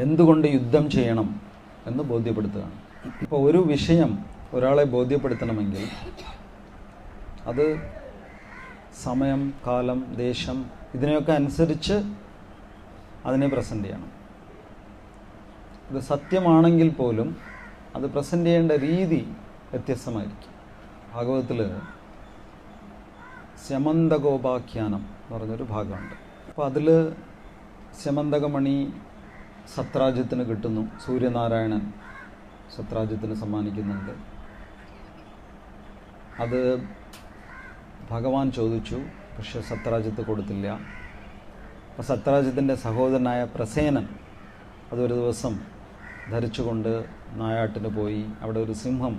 എന്തുകൊണ്ട് യുദ്ധം ചെയ്യണം എന്ന് ബോധ്യപ്പെടുത്തുകയാണ്. ഇപ്പോൾ ഒരു വിഷയം ഒരാളെ ബോധ്യപ്പെടുത്തണമെങ്കിൽ അത് സമയം, കാലം, ദേശം ഇതിനെയൊക്കെ അനുസരിച്ച് അതിനെ പ്രസൻറ്റ് ചെയ്യണം. ഇത് സത്യമാണെങ്കിൽ പോലും അത് പ്രസൻറ്റ് ചെയ്യേണ്ട രീതി വ്യത്യസ്തമായിരിക്കും. ഭാഗവതത്തിൽ സ്യമന്തകോപാഖ്യാനം എന്ന് പറഞ്ഞൊരു ഭാഗമുണ്ട്. അപ്പോൾ അതിൽ സ്യമന്തകമണി സത്രാജിത്തിന് കിട്ടുന്നു. സൂര്യനാരായണൻ സത്രാജിത്തിന് സമ്മാനിക്കുന്നുണ്ട്. അത് ഭഗവാൻ ചോദിച്ചു, പക്ഷെ സത്രാജിത്ത് കൊടുത്തില്ല. അപ്പോൾ സത്രാജിത്തിൻ്റെ സഹോദരനായ പ്രസേനൻ അതൊരു ദിവസം ധരിച്ചുകൊണ്ട് നായാട്ടിന് പോയി. അവിടെ ഒരു സിംഹം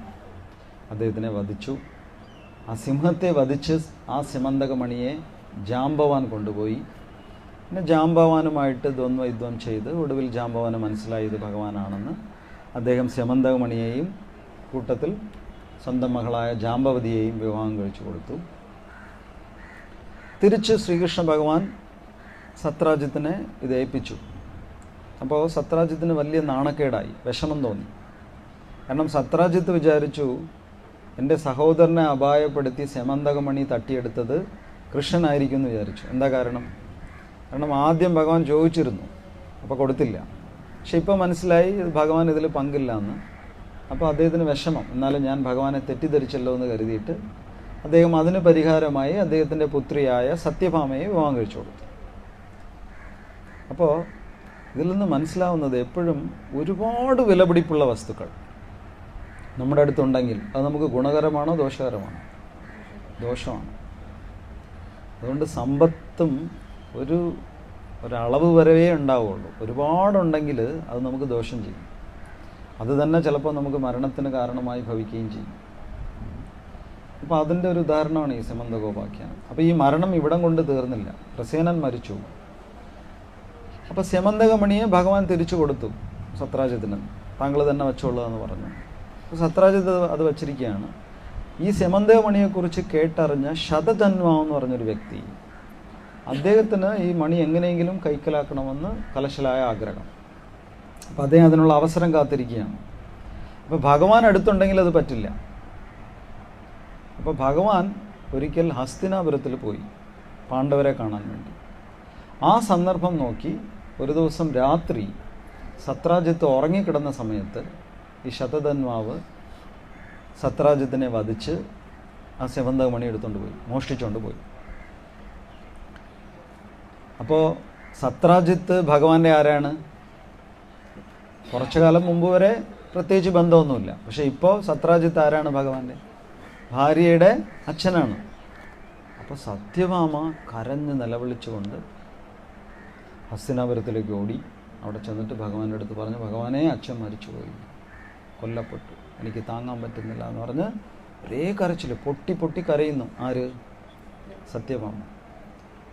അദ്ദേഹത്തിനെ വധിച്ചു. ആ സിംഹത്തെ വധിച്ച് ആ സ്യമന്തകമണിയെ ജാംബവാൻ കൊണ്ടുപോയി. പിന്നെ ജാംബവാനുമായിട്ട് ദ്വന്ദ്വയുദ്ധം ചെയ്ത് ഒടുവിൽ ജാംബവാന് മനസ്സിലായി ഇത് ഭഗവാനാണെന്ന്. അദ്ദേഹം സ്യമന്തകമണിയെയും കൂട്ടത്തിൽ സ്വന്തം മകളായ ജാംബവതിയെയും വിവാഹം കഴിച്ചു കൊടുത്തു. തിരിച്ച് ശ്രീകൃഷ്ണ ഭഗവാൻ സത്രാജിത്തിനെ ഇത് ഏൽപ്പിച്ചു. അപ്പോൾ സത്രാജിത്തിന് വലിയ നാണക്കേടായി, വിഷമം തോന്നി. കാരണം സത്രാജിത്ത് വിചാരിച്ചു, എൻ്റെ സഹോദരനെ അപായപ്പെടുത്തി സ്യമന്തകമണി തട്ടിയെടുത്തത് കൃഷ്ണനായിരിക്കും എന്ന് വിചാരിച്ചു. എന്താ കാരണം? കാരണം ആദ്യം ഭഗവാൻ ചോദിച്ചിരുന്നു, അപ്പോൾ കൊടുത്തില്ല. പക്ഷെ ഇപ്പോൾ മനസ്സിലായി ഭഗവാൻ ഇതിൽ പങ്കില്ല എന്ന്. അപ്പോൾ അദ്ദേഹത്തിന് വിഷമം, എന്നാലും ഞാൻ ഭഗവാനെ തെറ്റിദ്ധരിച്ചല്ലോ എന്ന് കരുതിയിട്ട് അദ്ദേഹം അതിന് പരിഹാരമായി അദ്ദേഹത്തിൻ്റെ പുത്രിയായ സത്യഭാമയെ വിവാഹം കഴിച്ചു കൊടുത്തു. അപ്പോൾ ഇതിൽ നിന്ന് മനസ്സിലാവുന്നത് എപ്പോഴും ഒരുപാട് വിലപിടിപ്പുള്ള വസ്തുക്കൾ നമ്മുടെ അടുത്തുണ്ടെങ്കിൽ അത് നമുക്ക് ഗുണകരമാണോ ദോഷകരമാണോ? ദോഷമാണ്. അതുകൊണ്ട് സമ്പത്തും ഒരളവ് വരവേ ഉണ്ടാവുള്ളൂ. ഒരുപാടുണ്ടെങ്കിൽ അത് നമുക്ക് ദോഷം ചെയ്യും. അത് തന്നെ ചിലപ്പോൾ നമുക്ക് മരണത്തിന് കാരണമായി ഭവിക്കുകയും ചെയ്യും. അപ്പോൾ അതിൻ്റെ ഒരു ഉദാഹരണമാണ് ഈ സ്യമന്തകോപാഖ്യാനം. അപ്പോൾ ഈ മരണം ഇവിടം കൊണ്ട് തീർന്നില്ല. പ്രസേനൻ മരിച്ചു. അപ്പോൾ സ്യമന്തകമണിയെ ഭഗവാൻ തിരിച്ചു കൊടുത്തു സത്രാജിത്തിന്. താങ്കൾ തന്നെ വെച്ചോളൂ എന്ന് പറഞ്ഞു. അപ്പോൾ സത്രാജിത്ത് അത് വച്ചിരിക്കുകയാണ്. ഈ സ്യമന്തകമണിയെക്കുറിച്ച് കേട്ടറിഞ്ഞ ശതധന്വാ എന്ന് പറഞ്ഞൊരു വ്യക്തി, അദ്ദേഹത്തിന് ഈ മണി എങ്ങനെയെങ്കിലും കൈക്കലാക്കണമെന്ന് കലശലായ ആഗ്രഹം. അപ്പോൾ അദ്ദേഹം അതിനുള്ള അവസരം കാത്തിരിക്കുകയാണ്. അപ്പോൾ ഭഗവാൻ അടുത്തുണ്ടെങ്കിൽ അത് പറ്റില്ല. അപ്പോൾ ഭഗവാൻ ഒരിക്കൽ ഹസ്തിനാപുരത്തിൽ പോയി പാണ്ഡവരെ കാണാൻ വേണ്ടി. ആ സന്ദർഭം നോക്കി ഒരു ദിവസം രാത്രി സത്രാജിത്ത് ഉറങ്ങിക്കിടന്ന സമയത്ത് ഈ ശതധന്വാവ് സത്രാജിത്തിനെ വധിച്ച് ആ സ്യമന്തകമണി എടുത്തുകൊണ്ട് പോയി, മോഷ്ടിച്ചുകൊണ്ട് പോയി. അപ്പോൾ സത്രാജിത്ത് ഭഗവാന്റെ ആരാണ്? കുറച്ചു കാലം മുമ്പ് വരെ പ്രത്യേകിച്ച് ബന്ധമൊന്നുമില്ല. പക്ഷേ ഇപ്പോൾ സത്രാജിത്ത് ആരാണ്? ഭഗവാന്റെ ഭാര്യയുടെ അച്ഛനാണ്. അപ്പോൾ സത്യഭാമ കരഞ്ഞ് നിലവിളിച്ചുകൊണ്ട് ഹസ്തിനാപുരത്തിലേക്ക് ഓടി. അവിടെ ചെന്നിട്ട് ഭഗവാന്റെ അടുത്ത് പറഞ്ഞു, ഭഗവാനെ, അച്ഛൻ മരിച്ചുപോയി, കൊല്ലപ്പെട്ടു, എനിക്ക് താങ്ങാൻ പറ്റുന്നില്ല എന്ന് പറഞ്ഞ് ഒരേ കരച്ചിൽ, പൊട്ടി പൊട്ടി കരയുന്നു. ആര്? സത്യഭാമ.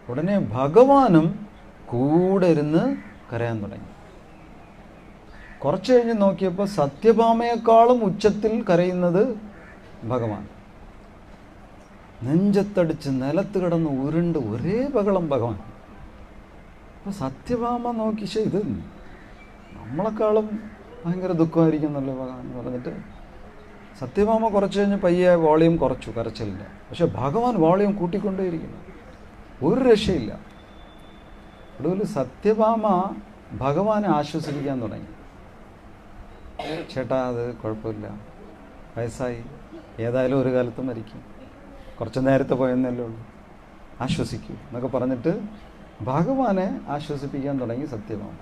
ഉടനെ ഭഗവാനും കൂടെ ഇരുന്ന് കരയാൻ തുടങ്ങി. കുറച്ച് കഴിഞ്ഞ് നോക്കിയപ്പോൾ സത്യഭാമയെക്കാളും ഉച്ചത്തിൽ കരയുന്നത് ഭഗവാൻ. നെഞ്ചത്തടിച്ച് നിലത്ത് കിടന്ന് ഉരുണ്ട് ഒരേ ബഹളം ഭഗവാൻ. അപ്പോൾ സത്യഭാമ നോക്കി, ഇത് നമ്മളെക്കാളും ഭയങ്കര ദുഃഖമായിരിക്കുന്നല്ലോ ഭഗവാൻ എന്ന് പറഞ്ഞിട്ട് സത്യഭാമ കുറച്ച് കഴിഞ്ഞ് പയ്യെ വോളിയം കുറച്ചു കരച്ചിലില്ല. പക്ഷെ ഭഗവാൻ വോളിയം കൂട്ടിക്കൊണ്ടേയിരിക്കുന്നു, ഒരു രക്ഷയില്ല. ഒടുവിൽ സത്യഭാമ ഭഗവാനെ ആശ്വസിപ്പിക്കാൻ തുടങ്ങി. ചേട്ടാ, അത് കുഴപ്പമില്ല, വയസ്സായി, ഏതായാലും ഒരു കാലത്ത് മരിക്കും, കുറച്ച് നേരത്തെ പോയെന്നല്ലേ ഉള്ളൂ, ആശ്വസിക്കൂ എന്നൊക്കെ പറഞ്ഞിട്ട് ഭഗവാനെ ആശ്വസിപ്പിക്കാൻ തുടങ്ങി സത്യഭാമ.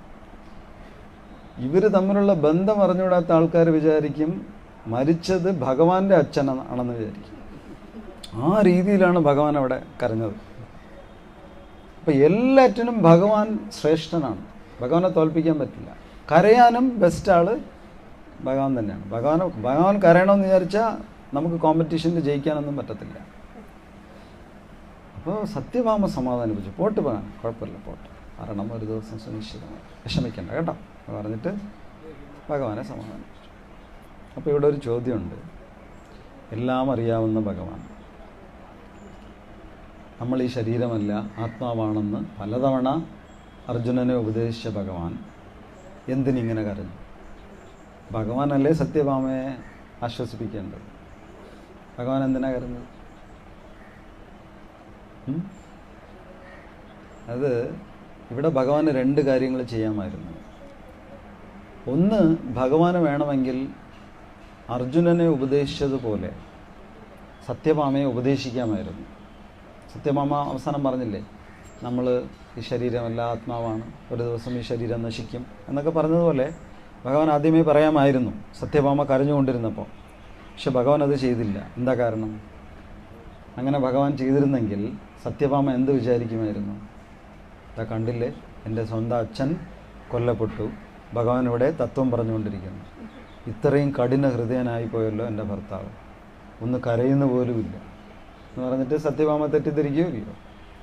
ഇവർ തമ്മിലുള്ള ബന്ധം അറിഞ്ഞുകൂടാത്ത ആൾക്കാർ വിചാരിക്കും മരിച്ചത് ഭഗവാന്റെ അച്ഛനാണെന്ന് വിചാരിക്കും. ആ രീതിയിലാണ് ഭഗവാൻ അവിടെ കരഞ്ഞത്. അപ്പം എല്ലാറ്റിനും ഭഗവാൻ ശ്രേഷ്ഠനാണ്, ഭഗവാനെ തോൽപ്പിക്കാൻ പറ്റില്ല. കരയാനും ബെസ്റ്റ് ആള് ഭഗവാൻ തന്നെയാണ്. ഭഗവാൻ കരയണമെന്ന് വിചാരിച്ചാൽ നമുക്ക് കോമ്പറ്റീഷനിൽ ജയിക്കാനൊന്നും പറ്റത്തില്ല. അപ്പോൾ സത്യഭാമ സമാധാനിപ്പിച്ചു, പോട്ട് ഭഗവാൻ, കുഴപ്പമില്ല, പോട്ട്, മരണം ഒരു ദിവസം സുനിശ്ചിതമായി, വിഷമിക്കണ്ട കേട്ടോ എന്ന് പറഞ്ഞിട്ട് ഭഗവാനെ സമാധാനിപ്പിച്ചു. അപ്പോൾ ഇവിടെ ഒരു ചോദ്യമുണ്ട്. എല്ലാം അറിയാവുന്ന ഭഗവാൻ, നമ്മൾ ഈ ശരീരമല്ല ആത്മാവാണെന്ന് പലതവണ അർജുനനെ ഉപദേശിച്ച ഭഗവാൻ എന്തിനിങ്ങനെ കരഞ്ഞു? ഭഗവാനല്ലേ സത്യഭാമയെ ആശ്വസിപ്പിക്കേണ്ടത്. ഭഗവാൻ എന്തിനാ കരഞ്ഞത്? അത് ഇവിടെ ഭഗവാന് 2 കാര്യങ്ങൾ ചെയ്യാമായിരുന്നു. ഒന്ന്, ഭഗവാന് വേണമെങ്കിൽ അർജുനനെ ഉപദേശിച്ചതുപോലെ സത്യഭാമയെ ഉപദേശിക്കാമായിരുന്നു. സത്യഭാമ അവസാനം പറഞ്ഞില്ലേ, നമ്മൾ ഈ ശരീരമല്ല ആത്മാവാണ്, ഒരു ദിവസം ഈ ശരീരം നശിക്കും എന്നൊക്കെ പറഞ്ഞതുപോലെ ഭഗവാൻ ആദ്യമേ പറയാമായിരുന്നു സത്യഭാമ കരഞ്ഞുകൊണ്ടിരുന്നപ്പോൾ. പക്ഷെ ഭഗവാൻ അത് ചെയ്തില്ല. എന്താ കാരണം? അങ്ങനെ ഭഗവാൻ ചെയ്തിരുന്നെങ്കിൽ സത്യഭാമ എന്ത് വിചാരിക്കുമായിരുന്നു? ഇതാ കണ്ടില്ലേ, എൻ്റെ സ്വന്തം അച്ഛൻ കൊല്ലപ്പെട്ടു, ഭഗവാൻ ഇവിടെ തത്വം പറഞ്ഞുകൊണ്ടിരിക്കുന്നു, ഇത്രയും കഠിന ഹൃദയനായി പോയല്ലോ എൻ്റെ ഭർത്താവ്, ഒന്ന് കരയുന്ന പോലുമില്ല എന്ന് പറഞ്ഞിട്ട് സത്യഭാമ തെറ്റിദ്ധരിക്കുകയോ?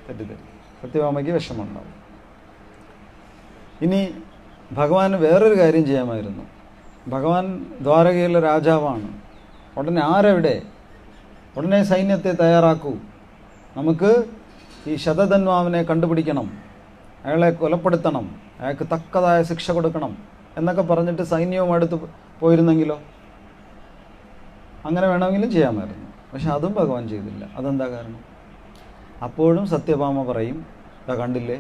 തെറ്റിദ്ധരിക്കും. സത്യഭാമയ്ക്ക് വിഷമമുണ്ടാവും. ഇനി ഭഗവാന് വേറൊരു കാര്യം ചെയ്യാമായിരുന്നു. ഭഗവാൻ ദ്വാരകയിലെ രാജാവാണ്. ഉടനെ ആരെവിടെ? ഉടനെ സൈന്യത്തെ തയ്യാറാക്കൂ, നമുക്ക് ഈ ശതധന്വാവിനെ കണ്ടുപിടിക്കണം, അയാളെ കൊലപ്പെടുത്തണം, അയാൾക്ക് തക്കതായ ശിക്ഷ കൊടുക്കണം എന്നൊക്കെ പറഞ്ഞിട്ട് സൈന്യവും അടുത്ത് പോയിരുന്നെങ്കിലോ? അങ്ങനെ വേണമെങ്കിലും ചെയ്യാമായിരുന്നു. പക്ഷെ അതും ഭഗവാൻ ചെയ്തില്ല. അതെന്താ കാരണം? അപ്പോഴും സത്യഭാമ പറയും, ഇതാ കണ്ടില്ലേ,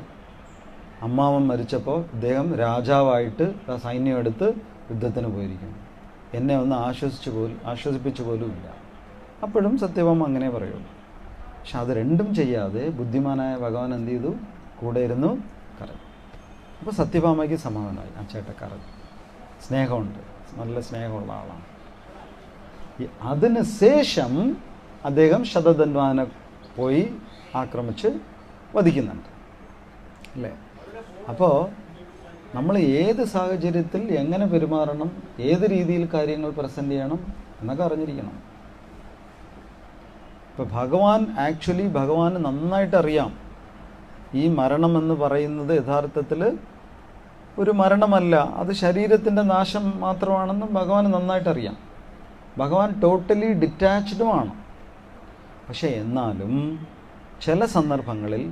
അമ്മാവൻ മരിച്ചപ്പോൾ ഇദ്ദേഹം രാജാവായിട്ട് സൈന്യം എടുത്ത് യുദ്ധത്തിന് പോയിരിക്കുന്നു, എന്നെ ഒന്ന് ആശ്വസിപ്പിച്ചു പോലുമില്ല. അപ്പോഴും സത്യഭാമ അങ്ങനെ പറയുള്ളൂ. പക്ഷെ അത് രണ്ടും ചെയ്യാതെ ബുദ്ധിമാനായ ഭഗവാൻ എന്ത് ചെയ്തു? കൂടെ ഇരുന്നു കരഞ്ഞു. അപ്പോൾ സത്യഭാമയ്ക്ക് സമാധാനമായി. ആ ചേട്ടക്കാരൻ സ്നേഹമുണ്ട്, നല്ല സ്നേഹമുള്ള ആളാണ്. അതിന് ശേഷം അദ്ദേഹം ശതധന്വാനെ പോയി ആക്രമിച്ച് വധിക്കുന്നുണ്ട് അല്ലേ? അപ്പോൾ നമ്മൾ ഏത് സാഹചര്യത്തിൽ എങ്ങനെ പെരുമാറണം, ഏത് രീതിയിൽ കാര്യങ്ങൾ പ്രസൻറ്റ് ചെയ്യണം എന്നൊക്കെ അറിഞ്ഞിരിക്കണം. ഇപ്പോൾ ഭഗവാന് നന്നായിട്ട് അറിയാം ഈ മരണം എന്ന് പറയുന്നത് യഥാർത്ഥത്തിൽ ഒരു മരണമല്ല, അത് ശരീരത്തിൻ്റെ നാശം മാത്രമാണെന്നും ഭഗവാന് നന്നായിട്ടറിയാം. ഭഗവാൻ ടോട്ടലി ഡിറ്റാച്ച്ഡുമാണ്. പക്ഷേ എന്നാലും ചില സന്ദർഭങ്ങളിൽ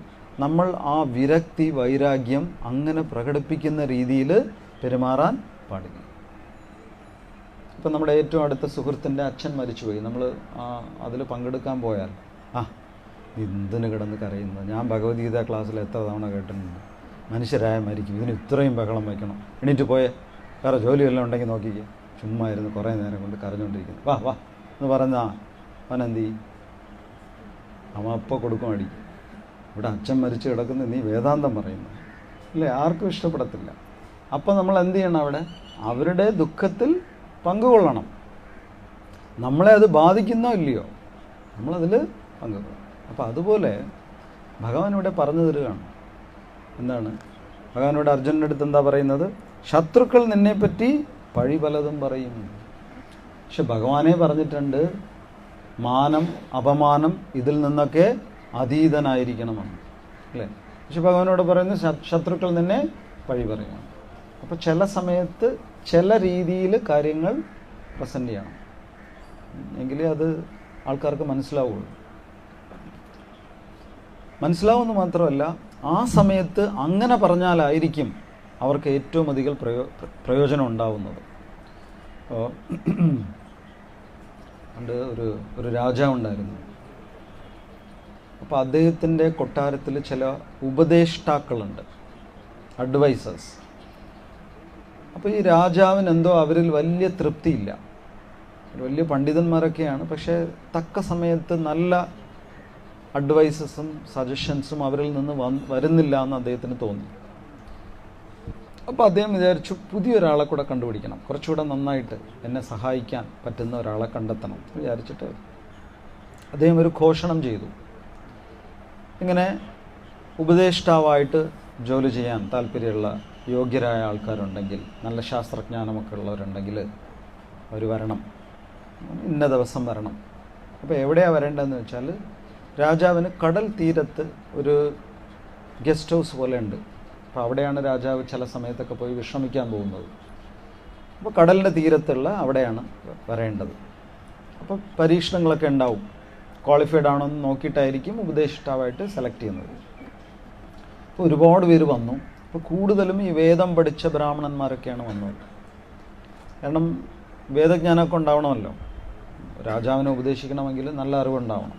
നമ്മൾ ആ വിരക്തി, വൈരാഗ്യം അങ്ങനെ പ്രകടിപ്പിക്കുന്ന രീതിയിൽ പെരുമാറാൻ പാടില്ല. ഇപ്പം നമ്മുടെ ഏറ്റവും അടുത്ത സുഹൃത്തിൻ്റെ അച്ഛൻ മരിച്ചുപോയി, നമ്മൾ അതിൽ പങ്കെടുക്കാൻ പോയാൽ എന്തിന് കിടന്ന് കരയുന്നത്? ഞാൻ ഭഗവത്ഗീത ക്ലാസ്സിൽ എത്ര തവണ കേട്ടിട്ടുണ്ട്, മനുഷ്യരായ മരിക്കും, ഇതിന് ഇത്രയും ബഹളം വയ്ക്കണം, എണീറ്റ് പോയേ, വേറെ ജോലിയെല്ലാം ഉണ്ടെങ്കിൽ നോക്കിക്കേ. ചുമ്മാ ഇരുന്ന് കുറേ നേരം കൊണ്ട് കരഞ്ഞുകൊണ്ടിരിക്കുന്നു. വാ വാ എന്ന് പറഞ്ഞാൽ അവനെന്ത് ചെയ്യും? അവൻ അപ്പോൾ കൊടുക്കും അടി. ഇവിടെ അച്ഛൻ മരിച്ചു കിടക്കുന്ന നീ വേദാന്തം പറയുന്നു അല്ലേ? ആർക്കും ഇഷ്ടപ്പെടത്തില്ല. അപ്പം നമ്മൾ എന്ത് ചെയ്യണം? അവിടെ അവരുടെ ദുഃഖത്തിൽ പങ്കുകൊള്ളണം. നമ്മളെ അത് ബാധിക്കുന്നോ ഇല്ലയോ, നമ്മളതിൽ പങ്കുകൊള്ളണം. അപ്പോൾ അതുപോലെ ഭഗവാൻ ഇവിടെ പറഞ്ഞു തരികയാണ്. എന്താണ് ഭഗവാനോട് അർജുനൻ്റെ അടുത്ത് എന്താ പറയുന്നത്? ശത്രുക്കൾ നിന്നെപ്പറ്റി പഴി പലതും പറയും. പക്ഷെ ഭഗവാനെ പറഞ്ഞിട്ടുണ്ട് മാനം, അപമാനം ഇതിൽ നിന്നൊക്കെ അതീതനായിരിക്കണമെന്ന് അല്ലേ? പക്ഷെ ഭഗവാനോട് പറയുന്നത് ശത്രുക്കൾ നിന്നെ പഴി പറയണം. അപ്പോൾ ചില സമയത്ത് ചില രീതിയിൽ കാര്യങ്ങൾ പ്രസൻറ്റ് ചെയ്യണം, എങ്കിലേ അത് ആൾക്കാർക്ക് മനസ്സിലാവുള്ളൂ. മനസ്സിലാവുമെന്ന് മാത്രമല്ല, ആ സമയത്ത് അങ്ങനെ പറഞ്ഞാലായിരിക്കും അവർക്ക് ഏറ്റവും അധികം പ്രയോജനം ഉണ്ടാവുന്നത്. പണ്ട് ഒരു രാജാവുണ്ടായിരുന്നു. അപ്പോൾ അദ്ദേഹത്തിൻ്റെ കൊട്ടാരത്തിൽ ചില ഉപദേഷ്ടാക്കളുണ്ട്, അഡ്വൈസേഴ്സ്. അപ്പോൾ ഈ രാജാവിന് എന്തോ അവരിൽ വലിയ തൃപ്തിയില്ല. വലിയ പണ്ഡിതന്മാരൊക്കെയാണ്, പക്ഷേ തക്ക സമയത്ത് നല്ല അഡ്വൈസസും സജഷൻസും അവരിൽ നിന്ന് വരുന്നില്ല എന്ന് അദ്ദേഹത്തിന് തോന്നി. അപ്പോൾ അദ്ദേഹം വിചാരിച്ചു പുതിയൊരാളെ കൂടെ കണ്ടുപിടിക്കണം, കുറച്ചുകൂടെ നന്നായിട്ട് എന്നെ സഹായിക്കാൻ പറ്റുന്ന ഒരാളെ കണ്ടെത്തണം വിചാരിച്ചിട്ട് അദ്ദേഹം ഒരു ഘോഷണം ചെയ്തു. ഇങ്ങനെ ഉപദേഷ്ടാവായിട്ട് ജോലി ചെയ്യാൻ താല്പര്യമുള്ള യോഗ്യരായ ആൾക്കാരുണ്ടെങ്കിൽ, നല്ല ശാസ്ത്രജ്ഞാനമൊക്കെ ഉള്ളവരുണ്ടെങ്കിൽ അവർ വരണം, ഇന്ന ദിവസം വരണം. അപ്പോൾ എവിടെയാണ് വരേണ്ടതെന്ന് വെച്ചാൽ, രാജാവിന് കടൽ തീരത്ത് ഒരു ഗസ്റ്റ് ഹൗസ് പോലെ ഉണ്ട്. അപ്പോൾ അവിടെയാണ് രാജാവ് ചില സമയത്തൊക്കെ പോയി വിശ്രമിക്കാൻ പോകുന്നത്. അപ്പോൾ കടലിൻ്റെ തീരത്തുള്ള അവിടെയാണ് വരേണ്ടത്. അപ്പോൾ പരീക്ഷണങ്ങളൊക്കെ ഉണ്ടാവും. ക്വാളിഫൈഡ് ആണോ എന്ന് നോക്കിയിട്ടായിരിക്കും ഉപദേഷ്ടാവായിട്ട് സെലക്ട് ചെയ്യുന്നത്. അപ്പോൾ ഒരുപാട് പേര് വന്നു. അപ്പോൾ കൂടുതലും ഈ വേദം പഠിച്ച ബ്രാഹ്മണന്മാരൊക്കെയാണ് വന്നത്. കാരണം വേദജ്ഞാനമൊക്കെ ഉണ്ടാവണമല്ലോ, രാജാവിനെ ഉപദേശിക്കണമെങ്കിൽ നല്ല അറിവുണ്ടാവണം.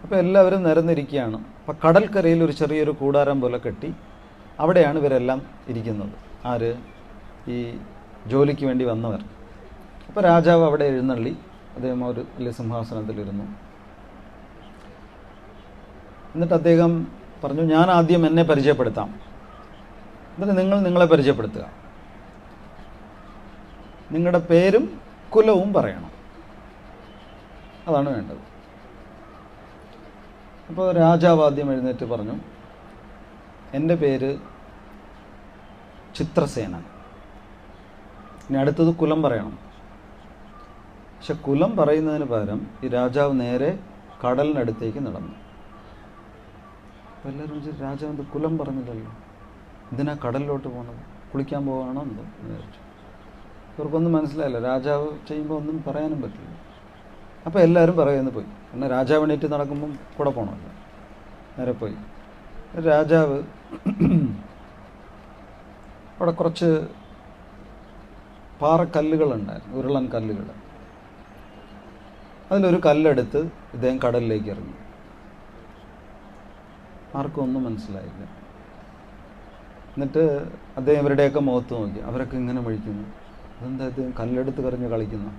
അപ്പോൾ എല്ലാവരും നിരന്നിരിക്കുകയാണ്. അപ്പോൾ കടൽക്കരയിൽ ഒരു ചെറിയൊരു കൂടാരം പോലെ കെട്ടി അവിടെയാണ് ഇവരെല്ലാം ഇരിക്കുന്നത്. ആര്? ഈ ജോലിക്ക് വേണ്ടി വന്നവർ. അപ്പോൾ രാജാവ് അവിടെ എഴുന്നള്ളി അദ്ദേഹം ഒരു വലിയ സിംഹാസനത്തിലിരുന്നു. എന്നിട്ട് അദ്ദേഹം പറഞ്ഞു, ഞാൻ ആദ്യം എന്നെ പരിചയപ്പെടുത്താം, എന്നിട്ട് നിങ്ങൾ നിങ്ങളെ പരിചയപ്പെടുത്തുക, നിങ്ങളുടെ പേരും കുലവും പറയണം, അതാണ് വേണ്ടത്. അപ്പോൾ രാജാവ് ആദ്യം എഴുന്നേറ്റ് പറഞ്ഞു, എൻ്റെ പേര് ചിത്രസേനൻ. ഇനി അടുത്തത് കുലം പറയണം. പക്ഷെ കുലം പറയുന്നതിന് പകരം ഈ രാജാവ് നേരെ കടലിനടുത്തേക്ക് നടന്നു. അപ്പോൾ എല്ലാവരും വിചാരിച്ചു, രാജാവ് എന്ത് കുലം പറഞ്ഞില്ലല്ലോ, എന്തിനാ കടലിലോട്ട് പോകുന്നത്, കുളിക്കാൻ പോവുകയാണോ എന്തോ എന്ന് വിചാരിച്ചു. ഇവർക്കൊന്നും മനസ്സിലായില്ല, രാജാവ് ചെയ്യുമ്പോൾ ഒന്നും പറയാനും പറ്റില്ല. അപ്പോൾ എല്ലാവരും പറയുന്നു പോയി. പിന്നെ രാജാവ് എണീറ്റ് നടക്കുമ്പം കൂടെ പോകണമല്ലോ, നേരെ പോയി. രാജാവ് അവിടെ കുറച്ച് പാറക്കല്ലുകളുണ്ടായിരുന്നു, ഉരുളൻ കല്ലുകൾ. അതിലൊരു കല്ലെടുത്ത് ഇദ്ദേഹം കടലിലേക്ക് ഇറങ്ങി. ആർക്കും ഒന്നും മനസ്സിലായില്ല. എന്നിട്ട് അദ്ദേഹം ഇവരുടെയൊക്കെ മുഖത്ത് നോക്കി. അവരൊക്കെ ഇങ്ങനെ വിളിക്കുന്നു, അതെന്താ ഇദ്ദേഹം കല്ലെടുത്ത് കറിഞ്ഞ് കളിക്കുന്നു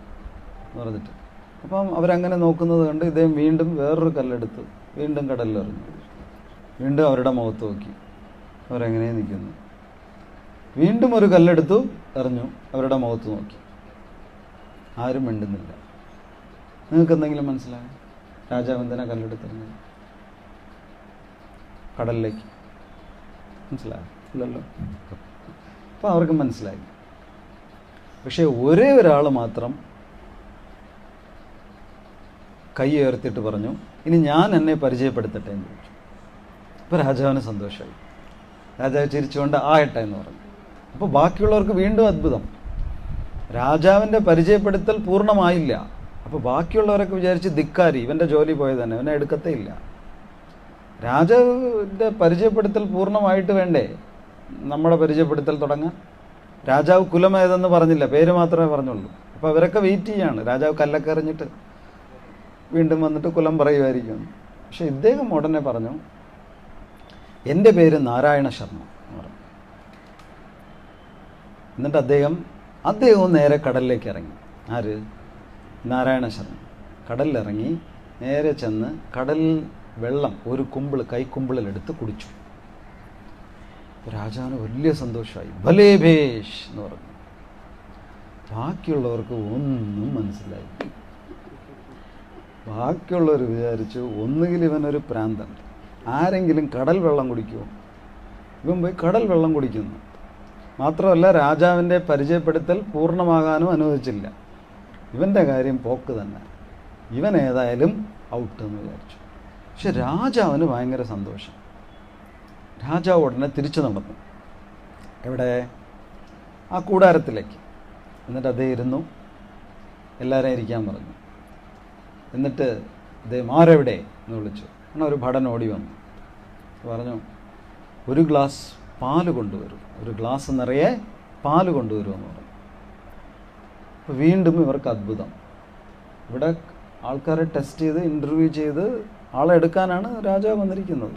എന്ന് പറഞ്ഞിട്ട്. അപ്പം അവരങ്ങനെ നോക്കുന്നത് കണ്ട് ഇദ്ദേഹം വീണ്ടും വേറൊരു കല്ലെടുത്ത് വീണ്ടും കടലിലെറിഞ്ഞു. വീണ്ടും അവരുടെ മുഖത്ത് നോക്കി, അവരെങ്ങനെ നിൽക്കുന്നു. വീണ്ടും ഒരു കല്ലെടുത്തു എറിഞ്ഞു, അവരുടെ മുഖത്ത് നോക്കി. ആരും മിണ്ടുന്നില്ല. നിങ്ങൾക്ക് എന്തെങ്കിലും മനസ്സിലായോ? രാജാവ് എന്തിനാ കല്ലെടുത്തെറിഞ്ഞത്? കടലിലേക്ക്. മനസ്സിലായോ? ഇല്ലല്ലോ. അപ്പോൾ അവർക്ക് മനസ്സിലായി. പക്ഷേ ഒരേ ഒരാൾ മാത്രം കൈ ഉയർത്തിയിട്ട് പറഞ്ഞു, ഇനി ഞാൻ എന്നെ പരിചയപ്പെടുത്തട്ടെ എന്ന് ചോദിച്ചു. അപ്പോൾ രാജാവിന് സന്തോഷമായി. രാജാവ് ചിരിച്ചുകൊണ്ട് ആകട്ടെ എന്ന് പറഞ്ഞു. അപ്പോൾ ബാക്കിയുള്ളവർക്ക് വീണ്ടും അത്ഭുതം. രാജാവിൻ്റെ പരിചയപ്പെടുത്തൽ പൂർണ്ണമായില്ല. അപ്പോൾ ബാക്കിയുള്ളവരൊക്കെ വിചാരിച്ച് ധിക്കാരി, ഇവൻ്റെ ജോലി പോയത് തന്നെ, ഇവനെ എടുക്കത്തേ ഇല്ല. രാജാവിൻ്റെ പരിചയപ്പെടുത്തൽ പൂർണ്ണമായിട്ട് വേണ്ടേ നമ്മുടെ പരിചയപ്പെടുത്തൽ തുടങ്ങാൻ? രാജാവ് കുലമേതെന്ന് പറഞ്ഞില്ല, പേര് മാത്രമേ പറഞ്ഞുള്ളൂ. അപ്പോൾ അവരൊക്കെ വെയിറ്റ് ചെയ്യാണ്. രാജാവ് കല്ലൊക്കെ എറിഞ്ഞിട്ട് വീണ്ടും വന്നിട്ട് കുലം പറയുമായിരിക്കും. പക്ഷെ ഇദ്ദേഹം ഉടനെ പറഞ്ഞു, എൻ്റെ പേര് നാരായണ ശർമ്മ എന്ന് പറഞ്ഞു. എന്നിട്ട് അദ്ദേഹവും നേരെ കടലിലേക്ക് ഇറങ്ങി. ആര്? നാരായണ ശർമ്മ. കടലിലിറങ്ങി നേരെ ചെന്ന് കടലിൽ വെള്ളം ഒരു കൈക്കുമ്പിളിലെടുത്ത് കുടിച്ചു. രാജാവിന് വലിയ സന്തോഷമായി. ഭലേ ഭേഷ് എന്ന് പറഞ്ഞു. ബാക്കിയുള്ളവർക്ക് ഒന്നും മനസ്സിലായി. ബാക്കിയുള്ളവർ വിചാരിച്ചു, ഒന്നുകിൽ ഇവനൊരു പ്രാന്തൻ, ആരെങ്കിലും കടൽ വെള്ളം കുടിക്കുമോ? ഇവൻ പോയി കടൽ വെള്ളം കുടിക്കുന്നു. മാത്രമല്ല, രാജാവിൻ്റെ പരിചയപ്പെടുത്തൽ പൂർണ്ണമാകാനും അനുവദിച്ചില്ല. ഇവൻ്റെ കാര്യം പോക്ക് തന്നെ, ഇവൻ ഏതായാലും ഔട്ട് എന്ന് വിചാരിച്ചു. പക്ഷെ രാജാവിന് ഭയങ്കര സന്തോഷം. രാജാവ് ഉടനെ തിരിച്ചു നടന്നു. എവിടെ? ആ കൂടാരത്തിലേക്ക്. എന്നിട്ട് അദ്ദേഹം ഇരുന്നു. എല്ലാവരെയും ഇരിക്കാൻ പറഞ്ഞു. എന്നിട്ട് അദ്ദേഹം ആരെവിടെ എന്ന് വിളിച്ചു. എന്നാൽ ഒരു ഭടൻ ഓടി വന്നു. പറഞ്ഞു, ഒരു ഗ്ലാസ് പാല് കൊണ്ടുവരും, ഒരു ഗ്ലാസ് നിറയെ പാല് കൊണ്ടുവരുമെന്ന് പറഞ്ഞു. അപ്പോൾ വീണ്ടും ഇവർക്ക് അത്ഭുതം. ഇവിടെ ആൾക്കാരെ ടെസ്റ്റ് ചെയ്ത് ഇൻ്റർവ്യൂ ചെയ്ത് ആളെ എടുക്കാനാണ് രാജാവ് വന്നിരിക്കുന്നത്.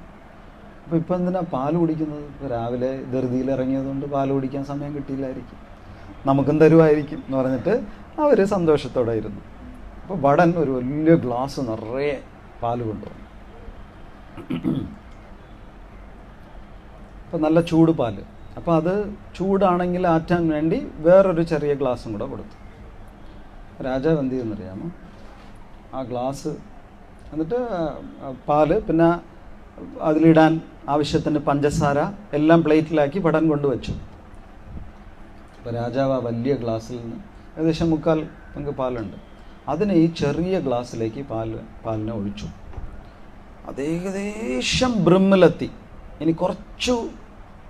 അപ്പോൾ ഇപ്പം എന്തിനാ പാല് കുടിക്കുന്നത്? ഇപ്പോൾ രാവിലെ ധൃതിയിൽ ഇറങ്ങിയതുകൊണ്ട് പാല് കുടിക്കാൻ സമയം കിട്ടിയില്ലായിരിക്കും, നമുക്കും തരുമായിരിക്കും എന്ന് പറഞ്ഞിട്ട് അവർ സന്തോഷത്തോടെ ഇരുന്നു. അപ്പോൾ ഭടൻ ഒരു വലിയ ഗ്ലാസ് നിറയെ പാല് കൊണ്ടുവന്നു. അപ്പോൾ നല്ല ചൂട് പാല്. അപ്പോൾ അത് ചൂടാണെങ്കിൽ ആറ്റാൻ വേണ്ടി വേറൊരു ചെറിയ ഗ്ലാസും കൂടെ കൊടുത്തു. രാജാവ് എന്ത് ചെയ്യുമെന്നറിയാമോ? ആ ഗ്ലാസ് എന്നിട്ട് പാല്, പിന്നെ അതിലിടാൻ ആവശ്യത്തിന് പഞ്ചസാര എല്ലാം പ്ലേറ്റിലാക്കി ഭടൻ കൊണ്ടുവച്ചു. അപ്പോൾ രാജാവ് ആ വലിയ ഗ്ലാസ്സിൽ നിന്ന് ഏകദേശം 3/4 പങ്ക് പാലുണ്ട്, അതിനെ ഈ ചെറിയ ഗ്ലാസ്സിലേക്ക് പാലിനെ ഒഴിച്ചു. അത് ഏകദേശം ബ്രിമ്മിലെത്തി. ഇനി കുറച്ചു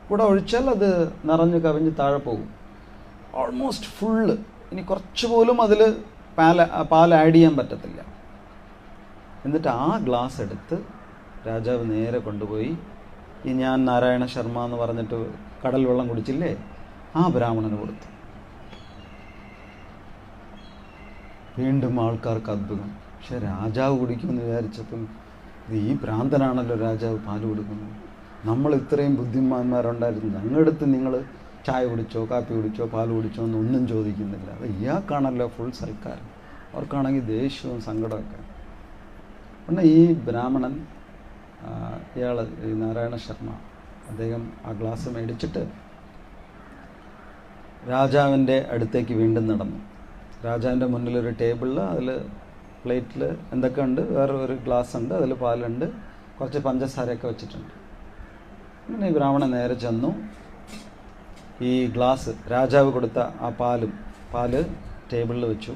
കൂടെ ഒഴിച്ചാൽ അത് നിറഞ്ഞ് കവിഞ്ഞ് താഴെ പോകും. Almost full. ഇനി കുറച്ച് പോലും അതിൽ പാൽ ആഡ് ചെയ്യാൻ പറ്റത്തില്ല. എന്നിട്ട് ആ ഗ്ലാസ് എടുത്ത് രാജാവ് നേരെ കൊണ്ടുപോയി ഈ ഞാൻ നാരായണ ശർമ്മ എന്ന് പറഞ്ഞിട്ട് കടൽ വെള്ളം കുടിച്ചില്ലേ, ആ ബ്രാഹ്മണന് കൊടുത്തു. വീണ്ടും ആൾക്കാർക്ക് അത്ഭുതം. പക്ഷെ രാജാവ് കുടിക്കുമെന്ന് വിചാരിച്ചപ്പം ഇത് ഈ ഭ്രാന്തനാണല്ലോ രാജാവ് പാല് കൊടുക്കുന്നത്. നമ്മൾ ഇത്രയും ബുദ്ധിമാന്മാരുണ്ടായിരുന്നു, ഞങ്ങളടുത്ത് നിങ്ങൾ ചായ കുടിച്ചോ കാപ്പി കുടിച്ചോ പാൽ കുടിച്ചോ എന്നൊന്നും ചോദിക്കുന്നില്ല. അത് ഇയാൾക്കാണല്ലോ ഫുൾ സൽക്കാരം. അവർക്കാണെങ്കിൽ ദേഷ്യവും സങ്കടമൊക്കെ. പിന്നെ ഈ ബ്രാഹ്മണൻ ഇയാൾ ഈ നാരായണ ശർമ്മ അദ്ദേഹം ആ ഗ്ലാസ് മേടിച്ചിട്ട് രാജാവിൻ്റെ അടുത്തേക്ക് വീണ്ടും നടന്നു. രാജാവിൻ്റെ മുന്നിലൊരു ടേബിളിൽ അതിൽ പ്ലേറ്റിൽ എന്തൊക്കെ ഉണ്ട്, വേറെ ഒരു ഗ്ലാസ് ഉണ്ട്, അതിൽ പാലുണ്ട്, കുറച്ച് പഞ്ചസാരയൊക്കെ വെച്ചിട്ടുണ്ട്. അങ്ങനെ ഈ ബ്രാഹ്മണൻ നേരെ ചെന്നു. ഈ ഗ്ലാസ് രാജാവ് കൊടുത്ത ആ പാല് ടേബിളിൽ വെച്ചു.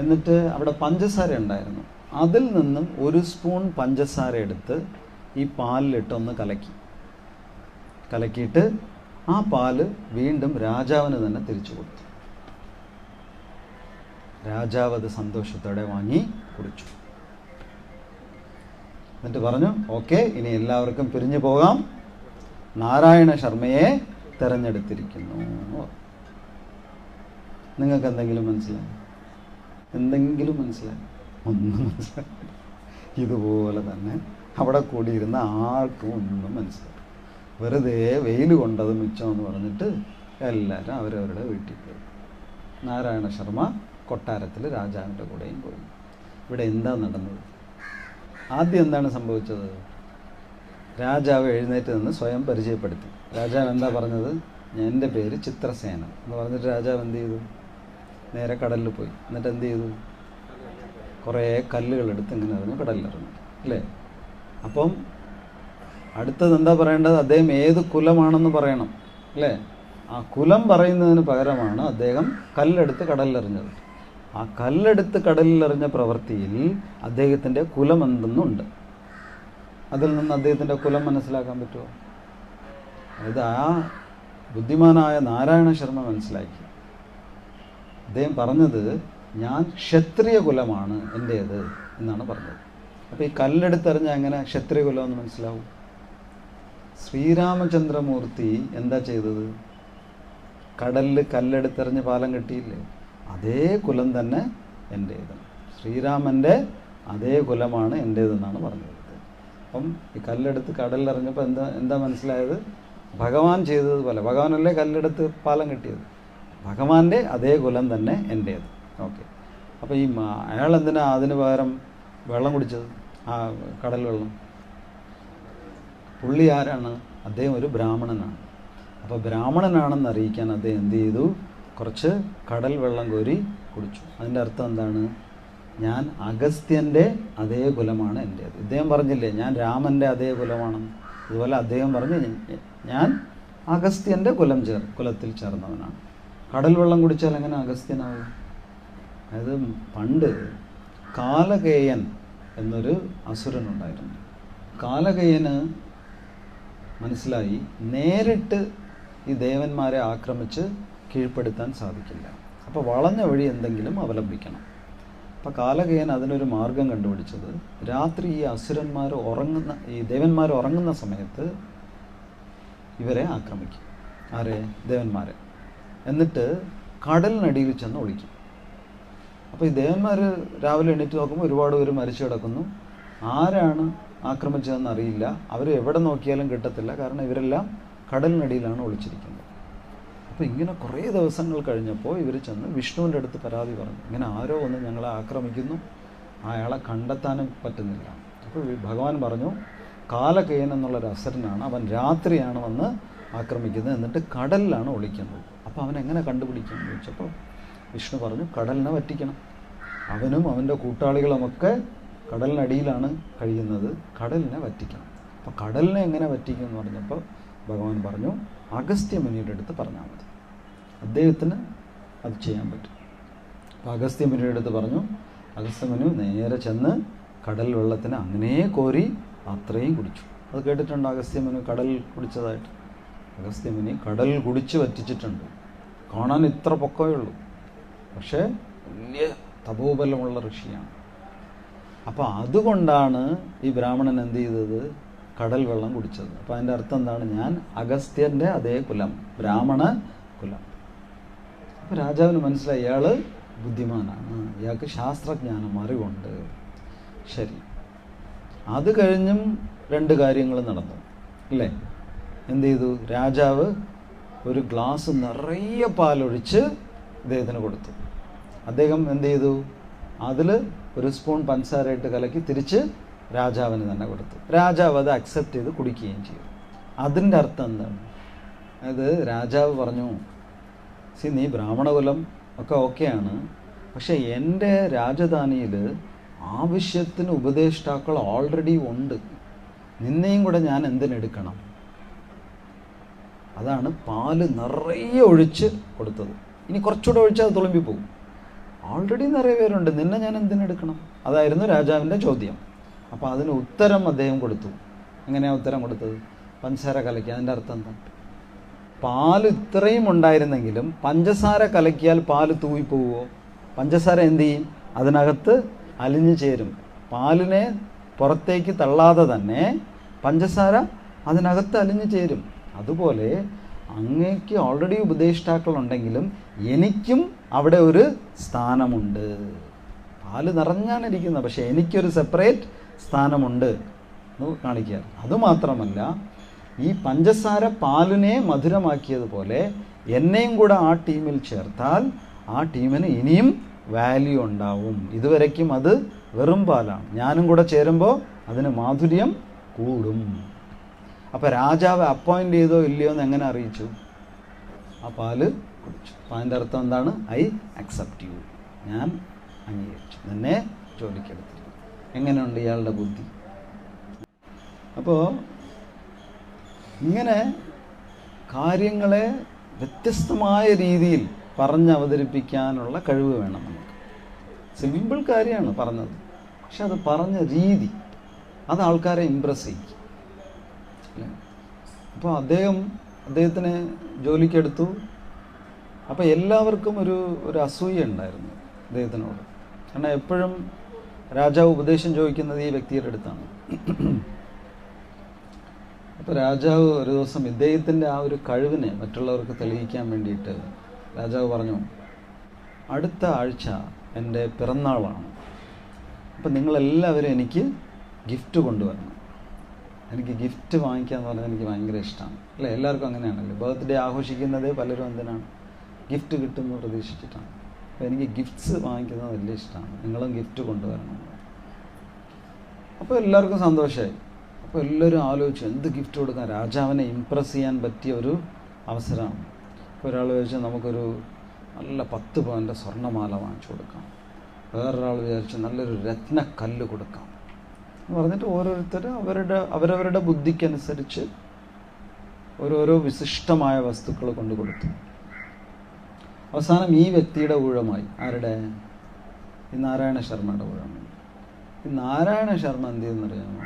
എന്നിട്ട് അവിടെ പഞ്ചസാര ഉണ്ടായിരുന്നു. അതിൽ നിന്നും ഒരു സ്പൂൺ പഞ്ചസാര എടുത്ത് ഈ പാലിലിട്ടൊന്ന് കലക്കിയിട്ട് ആ പാല് വീണ്ടും രാജാവിന് തന്നെ തിരിച്ചു കൊടുത്തു. രാജാവ് അത് സന്തോഷത്തോടെ വാങ്ങി കുടിച്ചു. എന്നിട്ട് പറഞ്ഞു, ഓക്കെ, ഇനി എല്ലാവർക്കും പിരിഞ്ഞു പോകാം, നാരായണ ശർമ്മയെ തെരഞ്ഞെടുത്തിരിക്കുന്നു. നിങ്ങൾക്ക് എന്തെങ്കിലും മനസ്സിലായി? ഒന്നും മനസ്സിലായി. ഇതുപോലെ തന്നെ അവിടെ കൂടിയിരുന്ന ആർക്കും ഒന്നും മനസ്സിലായി. വെറുതെ വെയിൽ കൊണ്ടത് മിച്ചമെന്ന് പറഞ്ഞിട്ട് എല്ലാവരും അവരവരുടെ വീട്ടിൽ പോയി. നാരായണ ശർമ്മ കൊട്ടാരത്തിൽ രാജാവിൻ്റെ കൂടെയും പോയി. ഇവിടെ എന്താ നടന്നത്? ആദ്യം എന്താണ് സംഭവിച്ചത്? രാജാവ് എഴുന്നേറ്റ് നിന്ന് സ്വയം പരിചയപ്പെടുത്തി. രാജാവ് എന്താ പറഞ്ഞത്? എൻ്റെ പേര് ചിത്രസേന എന്ന് പറഞ്ഞിട്ട് രാജാവ് എന്ത് ചെയ്തു? നേരെ കടലിൽ പോയി. എന്നിട്ട് എന്ത് ചെയ്തു? കുറേ കല്ലുകളെടുത്ത് ഇങ്ങനെ എറിഞ്ഞു കടലിലിറങ്ങി, അല്ലേ? അപ്പം അടുത്തത് എന്താ പറയേണ്ടത്? അദ്ദേഹം ഏത് കുലമാണെന്ന് പറയണം, അല്ലേ? ആ കുലം പറയുന്നതിന് പകരമാണ് അദ്ദേഹം കല്ലെടുത്ത് കടലിലെറിഞ്ഞത്. ആ കല്ലെടുത്ത് കടലിലെറിഞ്ഞ പ്രവൃത്തിയിൽ അദ്ദേഹത്തിൻ്റെ കുലം എന്തെന്നുണ്ട്. അതിൽ നിന്ന് അദ്ദേഹത്തിൻ്റെ കുലം മനസ്സിലാക്കാൻ പറ്റുമോ? അതായത് ആ ബുദ്ധിമാനായ നാരായണ ശർമ്മ മനസ്സിലാക്കി. അദ്ദേഹം പറഞ്ഞത്, ഞാൻ ക്ഷത്രിയ കുലമാണ് എൻ്റേത് എന്നാണ് പറഞ്ഞത്. അപ്പോൾ ഈ കല്ലെടുത്തെറിഞ്ഞ എങ്ങനെ ക്ഷത്രിയ കുലം എന്ന് മനസ്സിലാവും? ശ്രീരാമചന്ദ്രമൂർത്തി എന്താ ചെയ്തത്? കടലിൽ കല്ലെടുത്തെറിഞ്ഞ് പാലം കെട്ടിയില്ലേ? അതേ കുലം തന്നെ എൻ്റേത്. ശ്രീരാമൻ്റെ അതേ കുലമാണ് എൻ്റേതെന്നാണ് പറഞ്ഞത്. അപ്പം ഈ കല്ലെടുത്ത് കടലിലെറിഞ്ഞപ്പോൾ എന്താ മനസ്സിലായത്? ഭഗവാൻ ചെയ്തതുപോലെ, ഭഗവാനല്ലേ കല്ലെടുത്ത് പാലം കെട്ടിയത്, ഭഗവാന്റെ അതേ കുലം തന്നെ എൻ്റേത്. ഓക്കെ. അപ്പോൾ ഈ അയാൾ എന്തിനാ അതിന് പകരം വെള്ളം കുടിച്ചത്? ആ കടൽ വെള്ളം. പുള്ളി ആരാണ്? അദ്ദേഹം ഒരു ബ്രാഹ്മണനാണ്. അപ്പോൾ ബ്രാഹ്മണനാണെന്ന് അറിയിക്കാൻ അദ്ദേഹം എന്ത് ചെയ്തു? കുറച്ച് കടൽ വെള്ളം കോരി കുടിച്ചു. അതിൻ്റെ അർത്ഥം എന്താണ്? ഞാൻ അഗസ്ത്യൻ്റെ അതേ കുലമാണ് എൻ്റേത്. ഇദ്ദേഹം പറഞ്ഞില്ലേ ഞാൻ രാമൻ്റെ അതേ കുലമാണെന്ന്? അതുപോലെ അദ്ദേഹം പറഞ്ഞ് ഞാൻ അഗസ്ത്യൻ്റെ കുലത്തിൽ ചേർന്നവനാണ്. കടൽ വെള്ളം കുടിച്ചാൽ എങ്ങനെ അഗസ്ത്യനാവും? അതായത് പണ്ട് കാലകേയൻ എന്നൊരു അസുരനുണ്ടായിരുന്നു. കാലകേയന് മനസ്സിലായി നേരിട്ട് ഈ ദേവന്മാരെ ആക്രമിച്ച് കീഴ്പ്പെടുത്താൻ സാധിക്കില്ല. അപ്പോൾ വളഞ്ഞ വഴി എന്തെങ്കിലും അവലംബിക്കണം. അപ്പോൾ കാലകേയൻ അതിനൊരു മാർഗം കണ്ടുപിടിച്ചത്, രാത്രി ഈ അസുരന്മാർ ഈ ദേവന്മാർ ഉറങ്ങുന്ന സമയത്ത് ഇവരെ ആക്രമിക്കും. ആരെ? ദേവന്മാരെ. എന്നിട്ട് കടലിനടിയിൽ ചെന്ന് ഒളിക്കും. അപ്പോൾ ഈ ദേവന്മാർ രാവിലെ എണീറ്റ് നോക്കുമ്പോൾ ഒരുപാട് പേര് മരിച്ചു കിടക്കുന്നു. ആരാണ് ആക്രമിച്ചതെന്ന് അറിയില്ല. അവർ എവിടെ നോക്കിയാലും കിട്ടത്തില്ല. കാരണം ഇവരെല്ലാം കടലിനടിയിലാണ് ഒളിച്ചിരിക്കുന്നത്. അപ്പോൾ ഇങ്ങനെ കുറേ ദിവസങ്ങൾ കഴിഞ്ഞപ്പോൾ ഇവർ ചെന്ന് വിഷ്ണുവിൻ്റെ അടുത്ത് പരാതി പറഞ്ഞു, ഇങ്ങനെ ആരോ ഒന്ന് ഞങ്ങളെ ആക്രമിക്കുന്നു, അയാളെ കണ്ടെത്താനും പറ്റുന്നില്ല. അപ്പോൾ ഭഗവാൻ പറഞ്ഞു, കാലകേയൻ എന്നുള്ളൊരു അസുരനാണ്, അവൻ രാത്രിയാണ് വന്ന് ആക്രമിക്കുന്നത്, എന്നിട്ട് കടലിലാണ് ഒളിക്കുന്നത്. അപ്പോൾ അവൻ എങ്ങനെ കണ്ടുപിടിക്കും എന്ന് ചോദിച്ചപ്പോൾ വിഷ്ണു പറഞ്ഞു, കടലിനെ വറ്റിക്കണം. അവനും അവൻ്റെ കൂട്ടാളികളുമൊക്കെ കടലിനടിയിലാണ് കഴിയുന്നത്, കടലിനെ വറ്റിക്കണം. അപ്പോൾ കടലിനെ എങ്ങനെ വറ്റിക്കും എന്ന് പറഞ്ഞപ്പോൾ ഭഗവാൻ പറഞ്ഞു, അഗസ്ത്യമുനിയുടെ അടുത്ത് പറഞ്ഞാൽ മതി, അദ്ദേഹത്തിന് അത് ചെയ്യാൻ പറ്റും. അപ്പോൾ അഗസ്ത്യമുനിയുടെ അടുത്ത് പറഞ്ഞു. അഗസ്ത്യമുനി നേരെ ചെന്ന് കടൽ വെള്ളത്തിന് അങ്ങനെ കോരി അത്രയും കുടിച്ചു. അത് കേട്ടിട്ടുണ്ട് അഗസ്ത്യമുനി കടൽ കുടിച്ചതായിട്ട്? അഗസ്ത്യമുനി കടൽ കുടിച്ച് വറ്റിച്ചിട്ടുണ്ട്. കാണാൻ ഇത്ര പൊക്കമേ ഉള്ളൂ, പക്ഷേ വലിയ തപോബലമുള്ള ഋഷിയാണ്. അപ്പോൾ അതുകൊണ്ടാണ് ഈ ബ്രാഹ്മണൻ എന്ത് ചെയ്തത്? കടൽ വെള്ളം കുടിച്ചത്. അപ്പോൾ അതിൻ്റെ അർത്ഥം എന്താണ്? ഞാൻ അഗസ്ത്യൻ്റെ അതേ കുലം, ബ്രാഹ്മണ കുലം. അപ്പോൾ രാജാവിന് മനസ്സിലായി ഇയാൾ ബുദ്ധിമാനാണ്, ഇയാൾക്ക് ശാസ്ത്രജ്ഞാനം, അറിവുണ്ട്. ശരി, അത് കഴിഞ്ഞും 2 കാര്യങ്ങൾ നടന്നു അല്ലേ? എന്ത് ചെയ്തു? രാജാവ് ഒരു ഗ്ലാസ് നിറയെ പാലൊഴിച്ച് അദ്ദേഹത്തിന് കൊടുത്തു. അദ്ദേഹം എന്ത് ചെയ്തു? അതിൽ ഒരു സ്പൂൺ പഞ്ചസാരയിട്ട് കലക്കി തിരിച്ച് രാജാവിന് തന്നെ കൊടുത്തു. രാജാവ് അത് അക്സെപ്റ്റ് ചെയ്ത് കുടിക്കുകയും ചെയ്തു. അതിൻ്റെ അർത്ഥം എന്താണ്? അത് രാജാവ് പറഞ്ഞു, നീ ബ്രാഹ്മണകുലം ഒക്കെ ഓക്കെയാണ്, പക്ഷെ എൻ്റെ രാജധാനിയിൽ ആവശ്യത്തിന് ഉപദേഷ്ടാക്കൾ ഓൾറെഡി ഉണ്ട്, നിന്നെയും കൂടെ ഞാൻ എന്തിനെടുക്കണം? അതാണ് പാല് നിറയെ ഒഴിച്ച് കൊടുത്തത്. ഇനി കുറച്ചുകൂടെ ഒഴിച്ചാൽ അത് തുളുമ്പിപ്പോകും. ഓൾറെഡി നിറയെ പേരുണ്ട്, നിന്നെ ഞാൻ എന്തിനെടുക്കണം? അതായിരുന്നു രാജാവിൻ്റെ ചോദ്യം. അപ്പോൾ അതിന് ഉത്തരം അദ്ദേഹം കൊടുത്തു. എങ്ങനെയാണ് ഉത്തരം കൊടുത്തത്? പഞ്ചസാര കലക്കി. അതിൻ്റെ അർത്ഥം എന്താ? പാല് ഇത്രയും ഉണ്ടായിരുന്നെങ്കിലും പഞ്ചസാര കലക്കിയാൽ പാല് തൂവിപ്പോവുമോ? പഞ്ചസാര എന്ത് ചെയ്യും? അതിനകത്ത് അലിഞ്ഞു ചേരും. പാലിനെ പുറത്തേക്ക് തള്ളാതെ തന്നെ പഞ്ചസാര അതിനകത്ത് അലിഞ്ഞു ചേരും. അതുപോലെ അങ്ങേക്ക് ഓൾറെഡി ഉപദേഷ്ടാക്കളുണ്ടെങ്കിലും എനിക്കും അവിടെ ഒരു സ്ഥാനമുണ്ട്. പാല് നിറഞ്ഞാണ് ഇരിക്കുന്നത്, പക്ഷെ എനിക്കൊരു സെപ്പറേറ്റ് സ്ഥാനമുണ്ട് എന്ന് കാണിക്കുക. അതുമാത്രമല്ല, ഈ പഞ്ചസാര പാലിനെ മധുരമാക്കിയതുപോലെ എന്നെയും കൂടെ ആ ടീമിൽ ചേർത്താൽ ആ ടീമിന് ഇനിയും വാല്യൂ ഉണ്ടാവും. ഇതുവരയ്ക്കും അത് വെറും പാലാണ്, ഞാനും കൂടെ ചേരുമ്പോൾ അതിന് മാധുര്യം കൂടും. അപ്പോൾ രാജാവ് അപ്പോയിൻ്റ് ചെയ്തോ ഇല്ലയോ എന്ന് എങ്ങനെ അറിയിച്ചു? ആ പാല് കുടിച്ചു. അപ്പം അതിൻ്റെ അർത്ഥം എന്താണ്? ഐ അക്സെപ്റ്റ് യു, ഞാൻ അംഗീകരിച്ചു, നിന്നെ ജോലിക്കെടുത്തിരിക്കും. എങ്ങനെയുണ്ട് ഇയാളുടെ ബുദ്ധി? അപ്പോൾ ഇങ്ങനെ കാര്യങ്ങളെ വ്യത്യസ്തമായ രീതിയിൽ അവതരിപ്പിക്കാനുള്ള കഴിവ് വേണം നമുക്ക്. സിമ്പിൾ കാര്യമാണ് പറഞ്ഞത്, പക്ഷെ അത് പറഞ്ഞ രീതി അത് ആൾക്കാരെ ഇമ്പ്രസ് ചെയ്യിക്കും. അപ്പോൾ അദ്ദേഹത്തിന് ജോലിക്കെടുത്തു. അപ്പോൾ എല്ലാവർക്കും ഒരു അസൂയ ഉണ്ടായിരുന്നു അദ്ദേഹത്തിനോട്. കാരണം എപ്പോഴും രാജാവ് ഉപദേശം ചോദിക്കുന്നത് ഈ വ്യക്തിയുടെ അടുത്താണ്. അപ്പോൾ രാജാവ് ഒരു ദിവസം ഇദ്ദേഹത്തിൻ്റെ ആ ഒരു കഴിവിനെ മറ്റുള്ളവർക്ക് തെളിയിക്കാൻ വേണ്ടിയിട്ട് രാജാവ് പറഞ്ഞു, അടുത്ത ആഴ്ച എൻ്റെ പിറന്നാളാണ്, അപ്പം നിങ്ങളെല്ലാവരും എനിക്ക് ഗിഫ്റ്റ് കൊണ്ടുവരണം. എനിക്ക് ഗിഫ്റ്റ് വാങ്ങിക്കുക എന്ന് പറഞ്ഞാൽ എനിക്ക് ഭയങ്കര ഇഷ്ടമാണ് അല്ലേ? എല്ലാവർക്കും അങ്ങനെയാണല്ലോ. ബർത്ത്ഡേ ആഘോഷിക്കുന്നത് പലരും എന്തിനാണ്? ഗിഫ്റ്റ് കിട്ടുമെന്ന് പ്രതീക്ഷിച്ചിട്ടാണ്. അപ്പോൾ എനിക്ക് ഗിഫ്റ്റ്സ് വാങ്ങിക്കുന്നത് വലിയ ഇഷ്ടമാണ്, നിങ്ങളും ഗിഫ്റ്റ് കൊണ്ടുവരണം. അപ്പോൾ എല്ലാവർക്കും സന്തോഷമായി. അപ്പോൾ എല്ലാവരും ആലോചിച്ചു എന്ത് ഗിഫ്റ്റ് കൊടുക്കാം, രാജാവിനെ ഇമ്പ്രസ് ചെയ്യാൻ പറ്റിയ ഒരു അവസരമാണ്. അപ്പോൾ ഒരാൾ ചോദിച്ചാൽ നമുക്കൊരു നല്ല 10 പവൻ്റെ സ്വർണ്ണമാല വാങ്ങിച്ചു കൊടുക്കാം, വേറൊരാൾ വിചാരിച്ചു നല്ലൊരു രത്നക്കല്ല് കൊടുക്കാം എന്ന് പറഞ്ഞിട്ട് ഓരോരുത്തർ അവരവരുടെ ബുദ്ധിക്കനുസരിച്ച് ഓരോരോ വിശിഷ്ടമായ വസ്തുക്കൾ കൊണ്ട് കൊടുത്തു. അവസാനം ഈ വ്യക്തിയുടെ ഊഴമായി. ആരുടെ? ഈ നാരായണ ശർമ്മയുടെ ഊഴമായി. ഈ നാരായണ ശർമ്മ എന്ത് ചെയ്യുന്നറിയാമോ?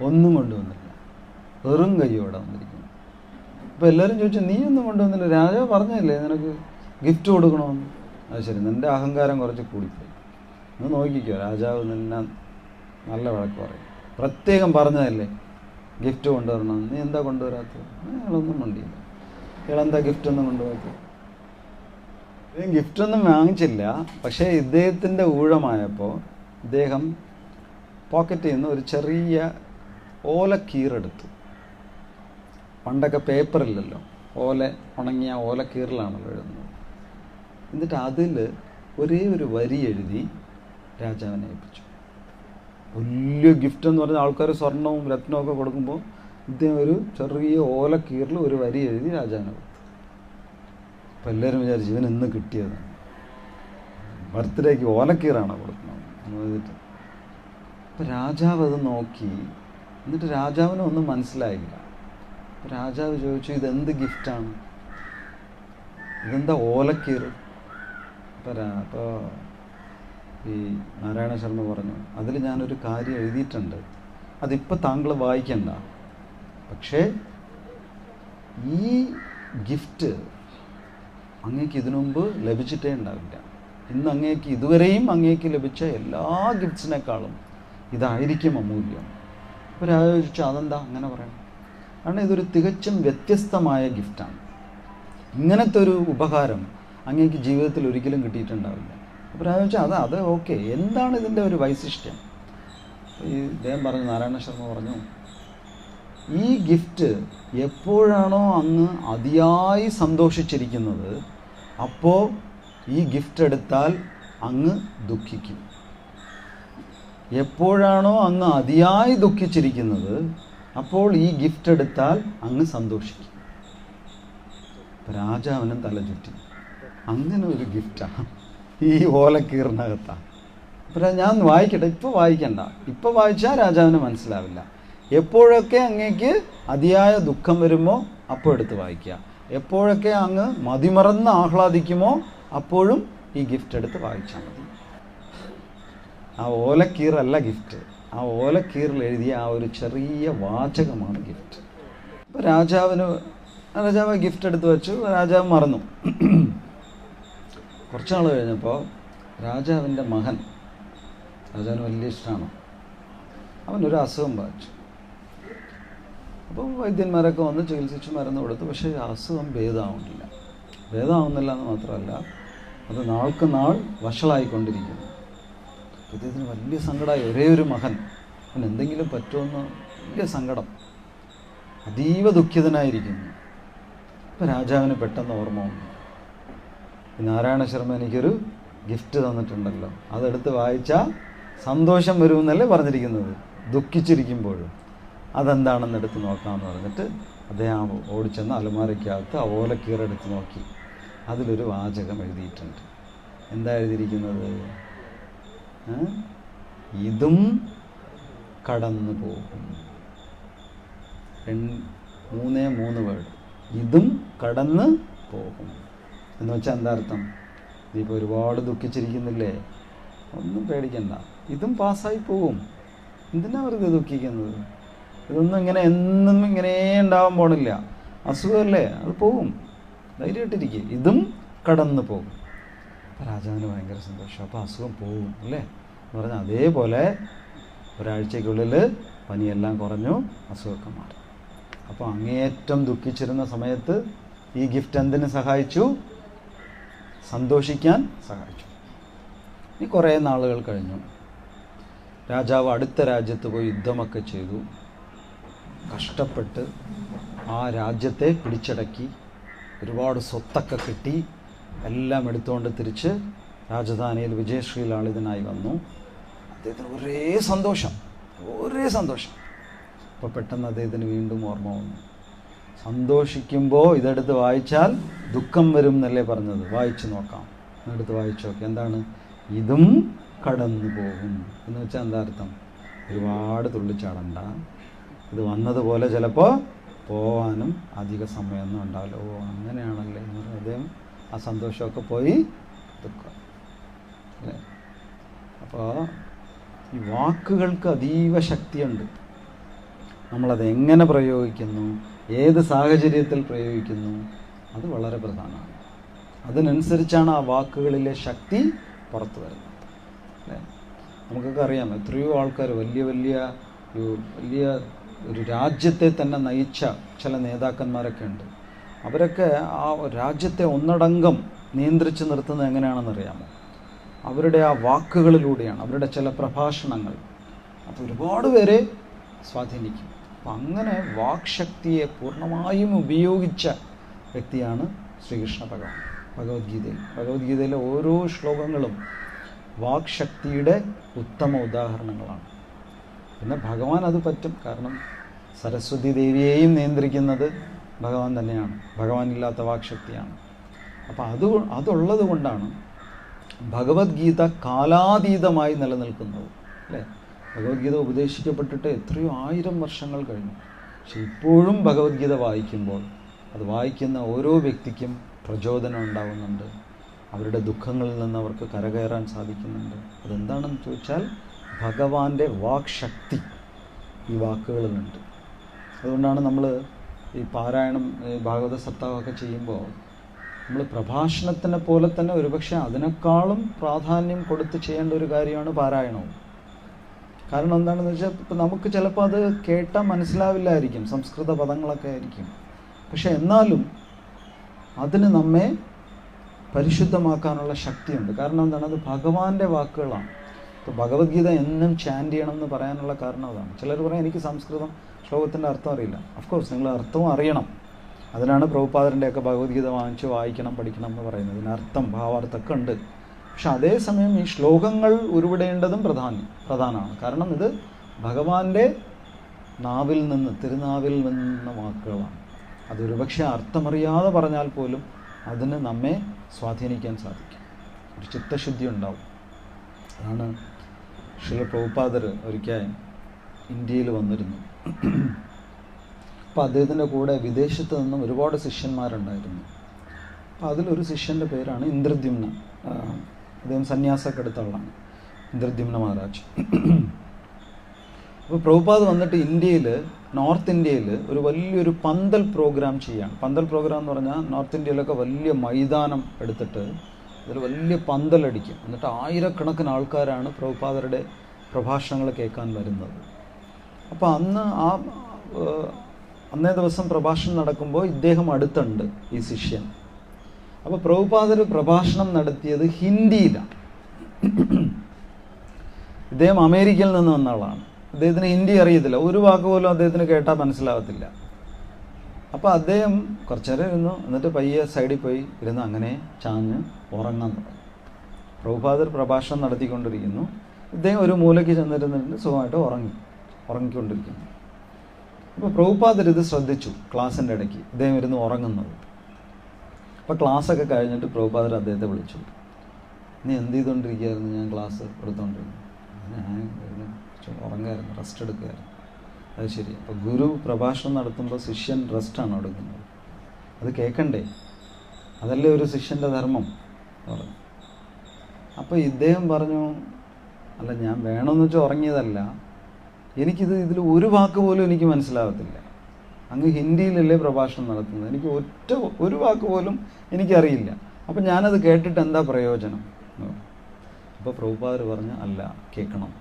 ഒന്നും കൊണ്ടുവന്നില്ല, വെറും കയ്യോടെ വന്നിരിക്കുന്നു. അപ്പോൾ എല്ലാവരും ചോദിച്ചു നീ ഒന്നും കൊണ്ടുവന്നില്ല, രാജാവ് പറഞ്ഞില്ലേ നിനക്ക് ഗിഫ്റ്റ് കൊടുക്കണമെന്ന്. അത് ശരി, നിൻ്റെ അഹങ്കാരം കുറച്ച് കൂടിപ്പോയി, ഒന്ന് നോക്കിക്കോ, രാജാവ് നിന്നെ നല്ല വഴക്ക് പറയും. പ്രത്യേകം പറഞ്ഞതല്ലേ ഗിഫ്റ്റ് കൊണ്ടുവരണമെന്ന്, നീ എന്താ കൊണ്ടുവരാത്തത്? അയാളൊന്നും കൊണ്ടില്ല. ഇയാളെന്താ ഗിഫ്റ്റൊന്നും കൊണ്ടുപോകാത്തത്? ഗിഫ്റ്റൊന്നും വാങ്ങിച്ചില്ല. പക്ഷേ ഇദ്ദേഹത്തിൻ്റെ ഊഴമായപ്പോൾ ഇദ്ദേഹം പോക്കറ്റിൽ നിന്ന് ഒരു ചെറിയ ഓലക്കീറെടുത്തു. പണ്ടൊക്കെ പേപ്പറില്ലല്ലോ, ഉണങ്ങിയ ഓലക്കീറിലാണല്ലോ എഴുതുന്നത്. എന്നിട്ട് അതിൽ ഒരേ ഒരു വരി എഴുതി രാജാവിനെ ഏൽപ്പിച്ചു. വലിയ ഗിഫ്റ്റ് എന്ന് പറഞ്ഞാൽ ആൾക്കാർ സ്വർണവും രത്നവും ഒക്കെ കൊടുക്കുമ്പോൾ ഇദ്ദേഹം ഒരു ചെറിയ ഓലക്കീറിൽ ഒരു വരി എഴുതി രാജാവിനെ കൊടുത്തു. അപ്പം എല്ലാവരും വിചാരിച്ചു ഇവൻ ഇന്ന് കിട്ടിയതാണ്, ബർത്ത്ഡേക്ക് ഓലക്കീറാണോ കൊടുക്കുന്നത് എന്ന് എഴുതിയിട്ട്. അപ്പം രാജാവ് അത് നോക്കി. എന്നിട്ട് രാജാവിന് ഒന്നും മനസ്സിലായില്ല. രാജാവ് ചോദിച്ചു ഇതെന്ത് ഗിഫ്റ്റാണ്, ഇതെന്താ ഓലക്കീറ്? അപ്പോൾ ഈ നാരായണ ശർമ്മ പറഞ്ഞു അതിൽ ഞാനൊരു കാര്യം എഴുതിയിട്ടുണ്ട്, അതിപ്പോൾ താങ്കൾ വായിക്കണ്ട, പക്ഷേ ഈ ഗിഫ്റ്റ് അങ്ങേക്ക് ഇതിനു മുമ്പ് ലഭിച്ചിട്ടേ ഉണ്ടാവില്ല. ഇന്ന് അങ്ങേക്ക് ഇതുവരെയും അങ്ങേക്ക് ലഭിച്ച എല്ലാ ഗിഫ്റ്റ്സിനേക്കാളും ഇതായിരിക്കും അമൂല്യം. അപ്പോൾ രാജാവ് ചോദിച്ചു, അതെന്താ അങ്ങനെ പറയണം? കാരണം ഇതൊരു തികച്ചും വ്യത്യസ്തമായ ഗിഫ്റ്റാണ്. ഇങ്ങനത്തെ ഒരു ഉപകാരം അങ്ങേക്ക് ജീവിതത്തിൽ ഒരിക്കലും കിട്ടിയിട്ടുണ്ടാവില്ല. അപ്പോൾ രാജാവ് ചോദിച്ചാൽ അത് ഓക്കെ, എന്താണ് ഇതിൻ്റെ ഒരു വൈശിഷ്ട്യം? ഈ ഇദ്ദേഹം പറഞ്ഞു, നാരായണ ശർമ്മ പറഞ്ഞു, ഈ ഗിഫ്റ്റ് എപ്പോഴാണോ അങ്ങ് അതിയായി സന്തോഷിച്ചിരിക്കുന്നത് അപ്പോൾ ഈ ഗിഫ്റ്റ് എടുത്താൽ അങ്ങ് ദുഃഖിക്കും. എപ്പോഴാണോ അങ്ങ് അതിയായി ദുഃഖിച്ചിരിക്കുന്നത് അപ്പോൾ ഈ ഗിഫ്റ്റ് എടുത്താൽ അങ്ങ് സന്തോഷിക്കും. രാജാവിനും തല ചുറ്റി, അങ്ങനെ ഒരു ഗിഫ്റ്റാണ് ഈ ഓലക്കീറിനകത്താണ്. അപ്പോൾ ഞാൻ വായിക്കട്ടെ? ഇപ്പോൾ വായിക്കണ്ട, ഇപ്പോൾ വായിച്ചാൽ രാജാവിന് മനസ്സിലാവില്ല. എപ്പോഴൊക്കെ അങ്ങേക്ക് അതിയായ ദുഃഖം വരുമോ അപ്പോൾ എടുത്ത് വായിക്കുക, എപ്പോഴൊക്കെ അങ്ങ് മതിമറന്ന് ആഹ്ലാദിക്കുമോ അപ്പോഴും ഈ ഗിഫ്റ്റ് എടുത്ത് വായിച്ചാൽ മതി. ആ ഓലക്കീറല്ല ഗിഫ്റ്റ്, ആ ഓലക്കീറിൽ എഴുതിയ ആ ഒരു ചെറിയ വാചകമാണ് ഗിഫ്റ്റ്. അപ്പോൾ രാജാവ് ഗിഫ്റ്റ് എടുത്ത് വെച്ചു, രാജാവ് മറന്നു. കുറച്ച് നാൾ കഴിഞ്ഞപ്പോൾ രാജാവിൻ്റെ മകൻ, രാജാവിന് വലിയ ഇഷ്ടമാണ്, അവനൊരു അസുഖം ബാധിച്ചു. അപ്പോൾ വൈദ്യന്മാരൊക്കെ വന്ന് ചികിത്സിച്ച് മരുന്ന് കൊടുത്തു. പക്ഷേ അസുഖം ഭേദമാവുന്നില്ല എന്ന് മാത്രമല്ല, അത് നാൾക്ക് നാൾ വഷളായിക്കൊണ്ടിരിക്കുന്നു. അദ്ദേഹത്തിന് വലിയ സങ്കടമായി. ഒരേ ഒരു മകൻ, അവൻ എന്തെങ്കിലും പറ്റുമെന്ന് വലിയ സങ്കടം, അതീവ ദുഃഖിതനായിരിക്കുന്നു. അപ്പോൾ രാജാവിന് പെട്ടെന്ന് ഓർമ്മ വന്നു, നാരായണ ശർമ്മ എനിക്കൊരു ഗിഫ്റ്റ് തന്നിട്ടുണ്ടല്ലോ, അതെടുത്ത് വായിച്ചാൽ സന്തോഷം വരുമെന്നല്ലേ പറഞ്ഞിരിക്കുന്നത്, ദുഃഖിച്ചിരിക്കുമ്പോഴും. അതെന്താണെന്ന് എടുത്ത് നോക്കാമെന്ന് പറഞ്ഞിട്ട് അദ്ദേഹം ഓടിച്ചെന്ന് അലമാരയ്ക്കകത്ത് ആ ഓലക്കീറെടുത്ത് നോക്കി. അതിലൊരു വാചകം എഴുതിയിട്ടുണ്ട്. എന്താ എഴുതിയിരിക്കുന്നത്? ഇതും കടന്നു പോകും. 3 വേർഡ്, ഇതും കടന്ന് പോകും എന്ന് വെച്ചാൽ എന്താ അർത്ഥം? ഇതിപ്പോൾ ഒരുപാട് ദുഃഖിച്ചിരിക്കുന്നില്ലേ, ഒന്നും പേടിക്കണ്ട, ഇതും പാസ്സായി പോകും. എന്തിനാ വെറുതെ ദുഃഖിക്കുന്നത്? ഇതൊന്നും എന്നും ഇങ്ങനെ ഉണ്ടാവാൻ പോണില്ല. അസുഖമല്ലേ, അത് പോകും, ധൈര്യമായിട്ടിരിക്കുക, ഇതും കടന്നു പോകും. അപ്പോൾ രാജാവിന് ഭയങ്കര സന്തോഷം. അപ്പോൾ അസുഖം പോകും അല്ലേ എന്ന് പറഞ്ഞാൽ, അതേപോലെ ഒരാഴ്ചയ്ക്കുള്ളിൽ പനിയെല്ലാം കുറഞ്ഞു, അസുഖമൊക്കെ മാറി. അപ്പോൾ അങ്ങേയറ്റം ദുഃഖിച്ചിരുന്ന സമയത്ത് ഈ ഗിഫ്റ്റ് എന്തിനു സഹായിച്ചു? സന്തോഷിക്കാൻ സഹായിച്ചു. ഈ കുറേ നാളുകൾ കഴിഞ്ഞു. രാജാവ് അടുത്ത രാജ്യത്ത് പോയി യുദ്ധമൊക്കെ ചെയ്തു, കഷ്ടപ്പെട്ട് ആ രാജ്യത്തെ പിടിച്ചടക്കി, ഒരുപാട് സ്വത്തൊക്കെ കിട്ടി, എല്ലാം എടുത്തുകൊണ്ട് തിരിച്ച് രാജധാനിയിൽ വിജയശ്രീലാളിതനായി വന്നു. അദ്ദേഹത്തിന് ഒരേ സന്തോഷം. അപ്പോൾ പെട്ടെന്ന് അദ്ദേഹത്തിന് വീണ്ടും ഓർമ്മ വന്നു, സന്തോഷിക്കുമ്പോൾ ഇതെടുത്ത് വായിച്ചാൽ ദുഃഖം വരും എന്നല്ലേ പറഞ്ഞത്, വായിച്ചു നോക്കാം. എടുത്ത് വായിച്ചു നോക്കാം. എന്താണ്? ഇതും കടന്നു പോകും എന്ന് വെച്ചാൽ എന്താ അർത്ഥം? ഒരുപാട് തുള്ളിച്ചാടണ്ട, ഇത് വന്നതുപോലെ ചിലപ്പോൾ പോവാനും അധിക സമയമൊന്നും ഉണ്ടാവില്ല. ഓ അങ്ങനെയാണല്ലേ എന്ന് പറഞ്ഞാൽ അദ്ദേഹം ആ സന്തോഷമൊക്കെ പോയി ദുഃഖം അല്ലേ. അപ്പോൾ ഈ വാക്കുകൾക്ക് അതീവ ശക്തിയുണ്ട്. നമ്മളത് എങ്ങനെ പ്രയോഗിക്കുന്നു, ഏത് സാഹചര്യത്തിൽ പ്രയോഗിക്കുന്നു, അത് വളരെ പ്രധാനമാണ്. അതിനനുസരിച്ചാണ് ആ വാക്കുകളിലെ ശക്തി പുറത്തു വരുന്നത് അല്ലേ. നമുക്കൊക്കെ അറിയാം, എത്രയോ ആൾക്കാർ വലിയ ഒരു രാജ്യത്തെ തന്നെ നയിച്ച ചില നേതാക്കന്മാരൊക്കെ ഉണ്ട്. അവരൊക്കെ ആ രാജ്യത്തെ ഒന്നടങ്കം നിയന്ത്രിച്ച് നിർത്തുന്നത് എങ്ങനെയാണെന്നറിയാമോ? അവരുടെ ആ വാക്കുകളിലൂടെയാണ്, അവരുടെ ചില പ്രഭാഷണങ്ങൾ. അപ്പോൾ ഒരുപാട് പേരെ സ്വാധീനിക്കും. അപ്പം അങ്ങനെ വാക്ശക്തിയെ പൂർണ്ണമായും ഉപയോഗിച്ച വ്യക്തിയാണ് ശ്രീകൃഷ്ണ ഭഗവാൻ. ഭഗവത്ഗീതയിലെ ഓരോ ശ്ലോകങ്ങളും വാക്ശക്തിയുടെ ഉത്തമ ഉദാഹരണങ്ങളാണ്. പിന്നെ ഭഗവാൻ അത് പറ്റും, കാരണം സരസ്വതി ദേവിയെയും നിയന്ത്രിക്കുന്നത് ഭഗവാൻ തന്നെയാണ്, ഭഗവാനില്ലാത്ത വാക്ശക്തിയാണ്. അപ്പോൾ അതുള്ളത് കൊണ്ടാണ് ഭഗവത്ഗീത കാലാതീതമായി നിലനിൽക്കുന്നത് അല്ലേ. ഭഗവത്ഗീത ഉപദേശിക്കപ്പെട്ടിട്ട് എത്രയോ 1000 വർഷങ്ങൾ കഴിഞ്ഞു. പക്ഷെ ഇപ്പോഴും ഭഗവത്ഗീത വായിക്കുമ്പോൾ അത് വായിക്കുന്ന ഓരോ വ്യക്തിക്കും പ്രചോദനം ഉണ്ടാകുന്നുണ്ട്, അവരുടെ ദുഃഖങ്ങളിൽ നിന്ന് അവർക്ക് കരകയറാൻ സാധിക്കുന്നുണ്ട്. അതെന്താണെന്ന് ചോദിച്ചാൽ ഭഗവാന്റെ വാക്ശക്തി ഈ വാക്കുകളിലുണ്ട്. അതുകൊണ്ടാണ് നമ്മൾ ഈ പാരായണം, ഭാഗവത സപ്താഹമൊക്കെ ചെയ്യുമ്പോൾ നമ്മൾ പ്രഭാഷണത്തിനെ പോലെ തന്നെ ഒരുപക്ഷെ അതിനേക്കാളും പ്രാധാന്യം കൊടുത്ത് ചെയ്യേണ്ട ഒരു കാര്യമാണ് പാരായണവും. കാരണം എന്താണെന്ന് വെച്ചാൽ ഇപ്പം നമുക്ക് ചിലപ്പോൾ അത് കേട്ടാൽ മനസ്സിലാവില്ലായിരിക്കും, സംസ്കൃത പദങ്ങളൊക്കെ ആയിരിക്കും. പക്ഷെ എന്നാലും അതിന് നമ്മെ പരിശുദ്ധമാക്കാനുള്ള ശക്തിയുണ്ട്. കാരണം എന്താണ്? അത് ഭഗവാന്റെ വാക്കുകളാണ്. ഇപ്പോൾ ഭഗവത്ഗീത എന്നും ചാൻറ്റ് ചെയ്യണം എന്ന് പറയാനുള്ള കാരണം അതാണ്. ചിലർ പറയും എനിക്ക് സംസ്കൃതം ശ്ലോകത്തിൻ്റെ അർത്ഥം അറിയില്ല. ഓഫ്കോഴ്സ് നിങ്ങൾ അർത്ഥവും അറിയണം. അതിനാണ് പ്രഭുപാദരുടെയൊക്കെ ഭഗവത്ഗീത വാങ്ങിച്ച് വായിക്കണം, പഠിക്കണം എന്ന് പറയുന്നത്. ഇതിനർത്ഥം ഭാവാർത്ഥമൊക്കെ ഉണ്ട്. പക്ഷെ അതേസമയം ഈ ശ്ലോകങ്ങൾ ഉരുവിടേണ്ടതും പ്രധാനമാണ്. കാരണം ഇത് ഭഗവാന്റെ നാവിൽ നിന്ന്, തിരുനാവിൽ നിന്ന വാക്കുകളാണ്. അതൊരു പക്ഷേ അർത്ഥമറിയാതെ പറഞ്ഞാൽ പോലും അതിന് നമ്മെ സ്വാധീനിക്കാൻ സാധിക്കും, ഒരു ചിത്തശുദ്ധി ഉണ്ടാവും. അതാണ് ശ്രീല പ്രഭുപാദർ ഒരിക്കൽ ഇന്ത്യയിൽ വന്നിരുന്നു. അപ്പോൾ അദ്ദേഹത്തിൻ്റെ കൂടെ വിദേശത്ത് നിന്നും ഒരുപാട് ശിഷ്യന്മാരുണ്ടായിരുന്നു. അപ്പോൾ അതിലൊരു ശിഷ്യൻ്റെ പേരാണ് ഇന്ദ്രദ്യുമ്ന. അദ്ദേഹം സന്യാസമൊക്കെ എടുത്ത ആളാണ്, ഇന്ദ്രദ്യുമ്ന മഹാരാജ്. അപ്പോൾ പ്രഭുപാദ് വന്നിട്ട് ഇന്ത്യയിൽ, നോർത്ത് ഇന്ത്യയിൽ ഒരു വലിയൊരു പന്തൽ പ്രോഗ്രാം ചെയ്യാണ്. പന്തൽ പ്രോഗ്രാം എന്ന് പറഞ്ഞാൽ നോർത്ത് ഇന്ത്യയിലൊക്കെ വലിയ മൈതാനം എടുത്തിട്ട് അതിൽ വലിയ പന്തലടിക്കും. എന്നിട്ട് ആയിരക്കണക്കിന് ആൾക്കാരാണ് പ്രഭുപാദരുടെ പ്രഭാഷണങ്ങൾ കേൾക്കാൻ വരുന്നത്. അപ്പോൾ അന്നേ ദിവസം പ്രഭാഷണം നടക്കുമ്പോൾ ഇദ്ദേഹം അടുത്തുണ്ട്, ഈ ശിഷ്യൻ. അപ്പോൾ പ്രഭുപാദർ പ്രഭാഷണം നടത്തിയത് ഹിന്ദിയിലാണ്. ഇദ്ദേഹം അമേരിക്കയിൽ നിന്ന് വന്ന ആളാണ്. അദ്ദേഹത്തിന് ഹിന്ദി അറിയത്തില്ല, ഒരു വാക്ക് പോലും അദ്ദേഹത്തിന് കേട്ടാൽ മനസ്സിലാവത്തില്ല. അപ്പോൾ അദ്ദേഹം കുറച്ചു നേരം ഇരുന്നു, എന്നിട്ട് പയ്യെ സൈഡിൽ പോയി ഇരുന്ന് അങ്ങനെ ചാഞ്ഞ് ഉറങ്ങാൻ തുടങ്ങി. പ്രഭുപാദർ പ്രഭാഷണം നടത്തിക്കൊണ്ടിരിക്കുന്നു, ഇദ്ദേഹം ഒരു മൂലയ്ക്ക് ചെന്നിരുന്നിട്ട് സുഖമായിട്ട് ഉറങ്ങിക്കൊണ്ടിരിക്കുന്നു. അപ്പോൾ പ്രഭുപാദർ ഇത് ശ്രദ്ധിച്ചു. ക്ലാസ്സിൻ്റെ ഇടയ്ക്ക് ഇദ്ദേഹം ഇരുന്ന് ഉറങ്ങുന്നത്. അപ്പോൾ ക്ലാസ്സൊക്കെ കഴിഞ്ഞിട്ട് പ്രഭുപാദർ അദ്ദേഹത്തെ വിളിച്ചു. നീ എന്ത് ചെയ്തുകൊണ്ടിരിക്കുകയായിരുന്നു? ഞാൻ ക്ലാസ് എടുത്തുകൊണ്ടിരുന്നു. ഞാൻ ഉറങ്ങായിരുന്നു, റെസ്റ്റ് എടുക്കുകയായിരുന്നു. അത് ശരി. അപ്പോൾ ഗുരു പ്രഭാഷണം നടത്തുമ്പോൾ ശിഷ്യൻ റെസ്റ്റാണ് എടുക്കുന്നത്, അത് കേൾക്കണ്ടേ? അതല്ലേ ഒരു ശിഷ്യൻ്റെ ധർമ്മം പറഞ്ഞു. അപ്പോൾ ഇദ്ദേഹം പറഞ്ഞു, അല്ല ഞാൻ വേണമെന്ന് വെച്ചാൽ ഉറങ്ങിയതല്ല, ഇതിൽ ഒരു വാക്ക് പോലും എനിക്ക് മനസ്സിലാവത്തില്ല. അങ്ങ് ഹിന്ദിയിലല്ലേ പ്രഭാഷണം നടത്തുന്നത്, എനിക്ക് ഒരു വാക്ക് പോലും എനിക്കറിയില്ല. അപ്പം ഞാനത് കേട്ടിട്ട് എന്താ പ്രയോജനം? അപ്പോൾ പ്രഭുപാദർ പറഞ്ഞു, അല്ല കേൾക്കണം.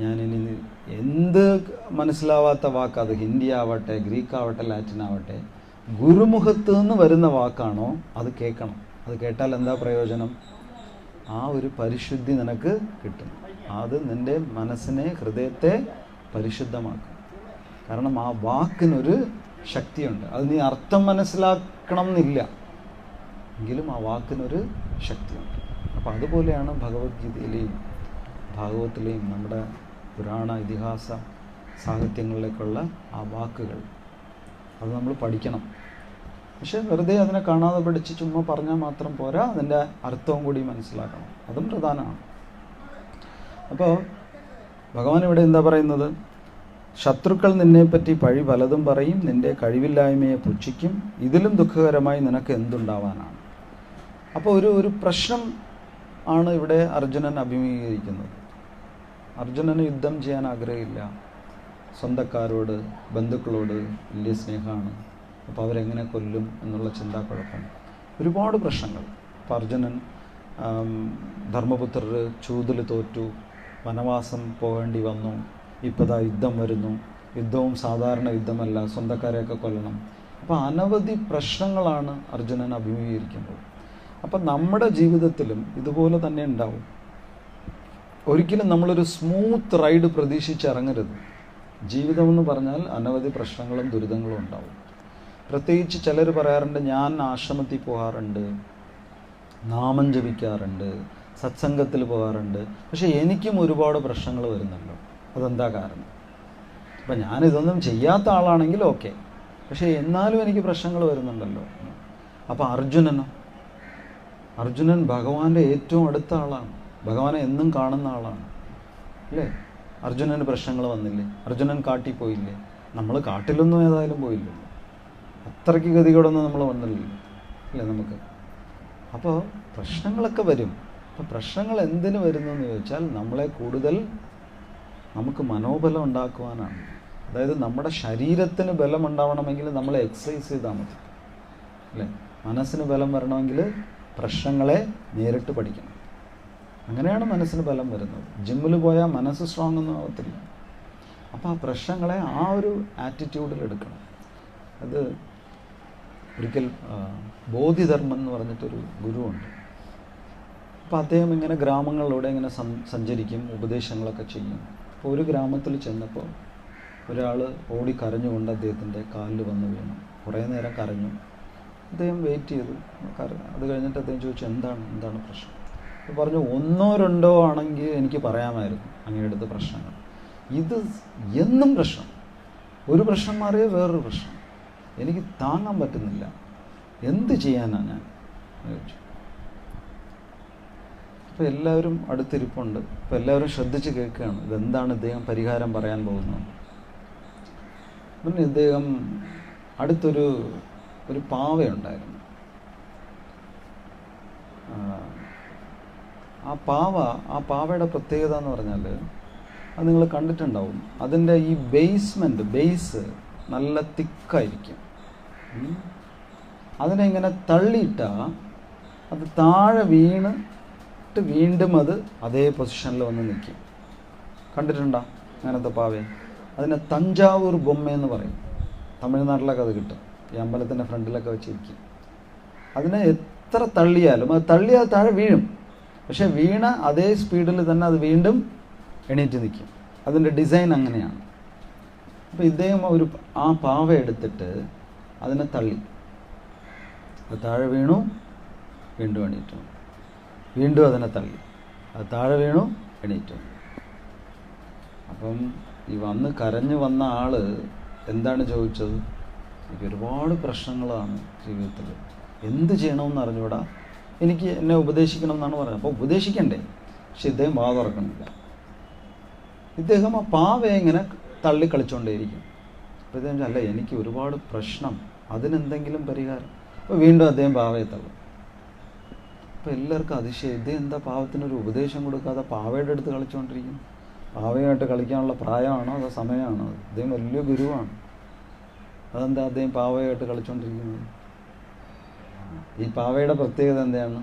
ഞാനിനി എന്ത് മനസ്സിലാവാത്ത വാക്ക്, അത് ഹിന്ദി ആവട്ടെ, ഗ്രീക്ക് ആവട്ടെ, ലാറ്റിൻ ആവട്ടെ, ഗുരുമുഖത്ത് നിന്ന് വരുന്ന വാക്കാണോ അത് കേൾക്കണം. അത് കേട്ടാൽ എന്താ പ്രയോജനം? ആ ഒരു പരിശുദ്ധി നിനക്ക് കിട്ടും. അത് നിൻ്റെ മനസ്സിനെ, ഹൃദയത്തെ പരിശുദ്ധമാക്കും. കാരണം ആ വാക്കിനൊരു ശക്തിയുണ്ട്. അത് നീ അർത്ഥം മനസ്സിലാക്കണം എന്നില്ല, എങ്കിലും ആ വാക്കിനൊരു ശക്തിയുണ്ട്. അപ്പോൾ അതുപോലെയാണ് ഭഗവത്ഗീതയിലെയും ഭാഗവത്തിലെയും നമ്മുടെ പുരാണ ഇതിഹാസ സാഹിത്യങ്ങളിലേക്കുള്ള ആ വാക്കുകൾ. അത് നമ്മൾ പഠിക്കണം. പക്ഷെ വെറുതെ അതിനെ കാണാതെ പഠിച്ച് ചുമ്മാ പറഞ്ഞാൽ മാത്രം പോരാ, അതിൻ്റെ അർത്ഥവും കൂടി മനസ്സിലാക്കണം. അതും പ്രധാനമാണ്. അപ്പോൾ ഭഗവാൻ ഇവിടെ എന്താ പറയുന്നത്? ശത്രുക്കൾ നിന്നെപ്പറ്റി പഴി പലതും പറയും, നിൻ്റെ കഴിവില്ലായ്മയെ പുച്ഛിക്കും, ഇതിലും ദുഃഖകരമായി നിനക്ക് എന്തുണ്ടാവാനാണ്. അപ്പോൾ ഒരു പ്രശ്നം ആണ് ഇവിടെ അർജുനൻ അഭിമുഖീകരിക്കുന്നത്. അർജുനന് യുദ്ധം ചെയ്യാൻ ആഗ്രഹമില്ല. സ്വന്തക്കാരോട്, ബന്ധുക്കളോട് വലിയ സ്നേഹമാണ്. അപ്പോൾ അവരെങ്ങനെ കൊല്ലും എന്നുള്ള ചിന്താക്കുഴപ്പം, ഒരുപാട് പ്രശ്നങ്ങൾ. അപ്പോൾ അർജുനൻ ധർമ്മപുത്രർ ചൂതിൽ തോറ്റു, വനവാസം പോകേണ്ടി വന്നു. ഇപ്പോൾ യുദ്ധം വരുന്നു. യുദ്ധവും സാധാരണ യുദ്ധമല്ല, സ്വന്തക്കാരെയൊക്കെ കൊല്ലണം. അപ്പോൾ അനവധി പ്രശ്നങ്ങളാണ് അർജുനൻ അഭിമുഖീകരിക്കുന്നത്. അപ്പം നമ്മുടെ ജീവിതത്തിലും ഇതുപോലെ തന്നെ ഉണ്ടാവും. ഒരിക്കലും നമ്മളൊരു സ്മൂത്ത് റൈഡ് പ്രതീക്ഷിച്ചിറങ്ങരുത്. ജീവിതമെന്ന് പറഞ്ഞാൽ അനവധി പ്രശ്നങ്ങളും ദുരിതങ്ങളും ഉണ്ടാവും. പ്രത്യേകിച്ച് ചിലർ പറയാറുണ്ട്, ഞാൻ ആശ്രമത്തിൽ പോകാറുണ്ട്, നാമം ജപിക്കാറുണ്ട്, സത്സംഗത്തിൽ പോകാറുണ്ട്, പക്ഷെ എനിക്കും ഒരുപാട് പ്രശ്നങ്ങൾ വരുന്നല്ലോ. അതെന്താ കാരണം? അപ്പം ഞാനിതൊന്നും ചെയ്യാത്ത ആളാണെങ്കിൽ ഓക്കെ, പക്ഷേ എന്നാലും എനിക്ക് പ്രശ്നങ്ങൾ വരുന്നുണ്ടല്ലോ. അപ്പോൾ അർജുനൻ ഭഗവാന്റെ ഏറ്റവും അടുത്ത ആളാണ്, ഭഗവാനെ എന്നും കാണുന്ന ആളാണ് അല്ലേ? അർജുനന് പ്രശ്നങ്ങൾ വന്നില്ലേ? അർജുനൻ കാട്ടിൽ പോയില്ലേ? നമ്മൾ കാട്ടിലൊന്നും ഏതായാലും പോയില്ലല്ലോ, അത്രയ്ക്ക് ഗതികേടൊന്നും നമ്മൾ വന്നില്ലല്ലോ അല്ലേ നമുക്ക്. അപ്പോൾ പ്രശ്നങ്ങളൊക്കെ വരും. അപ്പോൾ പ്രശ്നങ്ങൾ എന്തിനു വരുന്നു എന്ന് ചോദിച്ചാൽ നമ്മളെ കൂടുതൽ നമുക്ക് മനോബലം ഉണ്ടാക്കുവാനാണ്. അതായത് നമ്മുടെ ശരീരത്തിന് ബലം ഉണ്ടാവണമെങ്കിൽ നമ്മൾ എക്സസൈസ് ചെയ്താൽ മതി അല്ലേ? മനസ്സിന് ബലം വരണമെങ്കിൽ പ്രശ്നങ്ങളെ നേരിട്ട് പഠിക്കണം അങ്ങനെയാണ് മനസ്സിന് ബലം വരുന്നത്. ജിമ്മിൽ പോയാൽ മനസ്സ് സ്ട്രോങ് ഒന്നും ആവത്തില്ല. അപ്പോൾ ആ പ്രശ്നങ്ങളെ ആ ഒരു ആറ്റിറ്റ്യൂഡിൽ എടുക്കണം. അത് ഒരിക്കൽ ബോധിധർമ്മൻ എന്ന് പറഞ്ഞിട്ടൊരു ഗുരുവുണ്ട്. അപ്പോൾ അദ്ദേഹം ഇങ്ങനെ ഗ്രാമങ്ങളിലൂടെ ഇങ്ങനെ സഞ്ചരിക്കും, ഉപദേശങ്ങളൊക്കെ ചെയ്യും. അപ്പോൾ ഒരു ഗ്രാമത്തിൽ ചെന്നപ്പോൾ ഒരാൾ ഓടി കരഞ്ഞുകൊണ്ട് അദ്ദേഹത്തിൻ്റെ കാലിൽ വന്ന് വീണു. കുറേ നേരം കരഞ്ഞു. അദ്ദേഹം വെയിറ്റ് ചെയ്തു. അത് കഴിഞ്ഞിട്ട് അദ്ദേഹം ചോദിച്ചു, എന്താണ് പ്രശ്നം? അപ്പോൾ പറഞ്ഞു, 1 or 2 ആണെങ്കിൽ എനിക്ക് പറയാമായിരുന്നു അങ്ങയുടെ പ്രശ്നങ്ങൾ. ഇത് എന്നും പ്രശ്നം, ഒരു പ്രശ്നം മാറിയ വേറൊരു പ്രശ്നം, എനിക്ക് താങ്ങാൻ പറ്റുന്നില്ല, എന്ത് ചെയ്യാനാണ് ഞാൻ ചോദിച്ചു. അപ്പോൾ എല്ലാവരും അടുത്തിരിപ്പുണ്ട്. അപ്പോൾ എല്ലാവരും ശ്രദ്ധിച്ച് കേൾക്കുകയാണ്, ഇതെന്താണ് ഇദ്ദേഹം പരിഹാരം പറയാൻ പോകുന്നത്. പിന്നെ ഇദ്ദേഹം അടുത്തൊരു പാവയുണ്ടായിരുന്നു. ആ പാവയുടെ പ്രത്യേകത എന്ന് പറഞ്ഞാൽ, അത് നിങ്ങൾ കണ്ടിട്ടുണ്ടാവും, അതിൻ്റെ ഈ ബേസ് നല്ല തിക്കായിരിക്കും. അതിനെ ഇങ്ങനെ തള്ളിയിട്ടാൽ അത് താഴെ വീണിട്ട് വീണ്ടും അത് അതേ പൊസിഷനിൽ വന്ന് നിൽക്കും. കണ്ടിട്ടുണ്ടോ അങ്ങനത്തെ പാവയെ? അതിനെ തഞ്ചാവൂർ ബൊമ്മയെന്ന് പറയും. തമിഴ്നാട്ടിലൊക്കെ അത് കിട്ടും. ഈ അമ്പലത്തിൻ്റെ ഫ്രണ്ടിലൊക്കെ വെച്ചിരിക്കും. അതിനെ എത്ര തള്ളിയാലും അത് താഴെ വീഴും. പക്ഷെ വീണ അതേ സ്പീഡിൽ തന്നെ അത് വീണ്ടും എണീറ്റ് നിൽക്കും. അതിൻ്റെ ഡിസൈൻ അങ്ങനെയാണ്. അപ്പോൾ ഇദ്ദേഹം ആ പാവ എടുത്തിട്ട് അതിനെ തള്ളി, അത് താഴെ വീണു, വീണ്ടും എണീറ്റു, വീണ്ടും അതിനെ തള്ളി, അത് താഴെ വീണു, എണീറ്റു. അപ്പം ഈ കരഞ്ഞു വന്ന ആൾ എന്താണ് ചോദിച്ചത്? എനിക്ക് ഒരുപാട് പ്രശ്നങ്ങളാണ് ജീവിതത്തിൽ, എന്ത് ചെയ്യണമെന്ന് അറിഞ്ഞൂടാ, എന്നെ ഉപദേശിക്കണം എന്നാണ് പറയുന്നത്. അപ്പോൾ ഉപദേശിക്കണ്ടേ? പക്ഷെ ഇദ്ദേഹം വാ തുറക്കണില്ല. ഇദ്ദേഹം ആ പാവയെ ഇങ്ങനെ തള്ളി കളിച്ചുകൊണ്ടേയിരിക്കും. അപ്പോൾ ഇദ്ദേഹം അല്ല, എനിക്ക് ഒരുപാട് പ്രശ്നം, അതിനെന്തെങ്കിലും പരിഹാരം. അപ്പോൾ വീണ്ടും അദ്ദേഹം പാവയെ തള്ളും. അപ്പോൾ എല്ലാവർക്കും അതിശയം, ഇദ്ദേഹം എന്താ പാവത്തിനൊരു ഉപദേശം കൊടുക്കാതെ പാവയുടെ അടുത്ത് കളിച്ചുകൊണ്ടിരിക്കും? പാവയുമായിട്ട് കളിക്കാനുള്ള പ്രായമാണോ അതോ സമയമാണോ? അദ്ദേഹം വലിയ ഗുരുവാണ്. അതെന്താ അദ്ദേഹം പാവയായിട്ട് കളിച്ചുകൊണ്ടിരിക്കുന്നത്? ഈ പാവയുടെ പ്രത്യേകത എന്താണ്?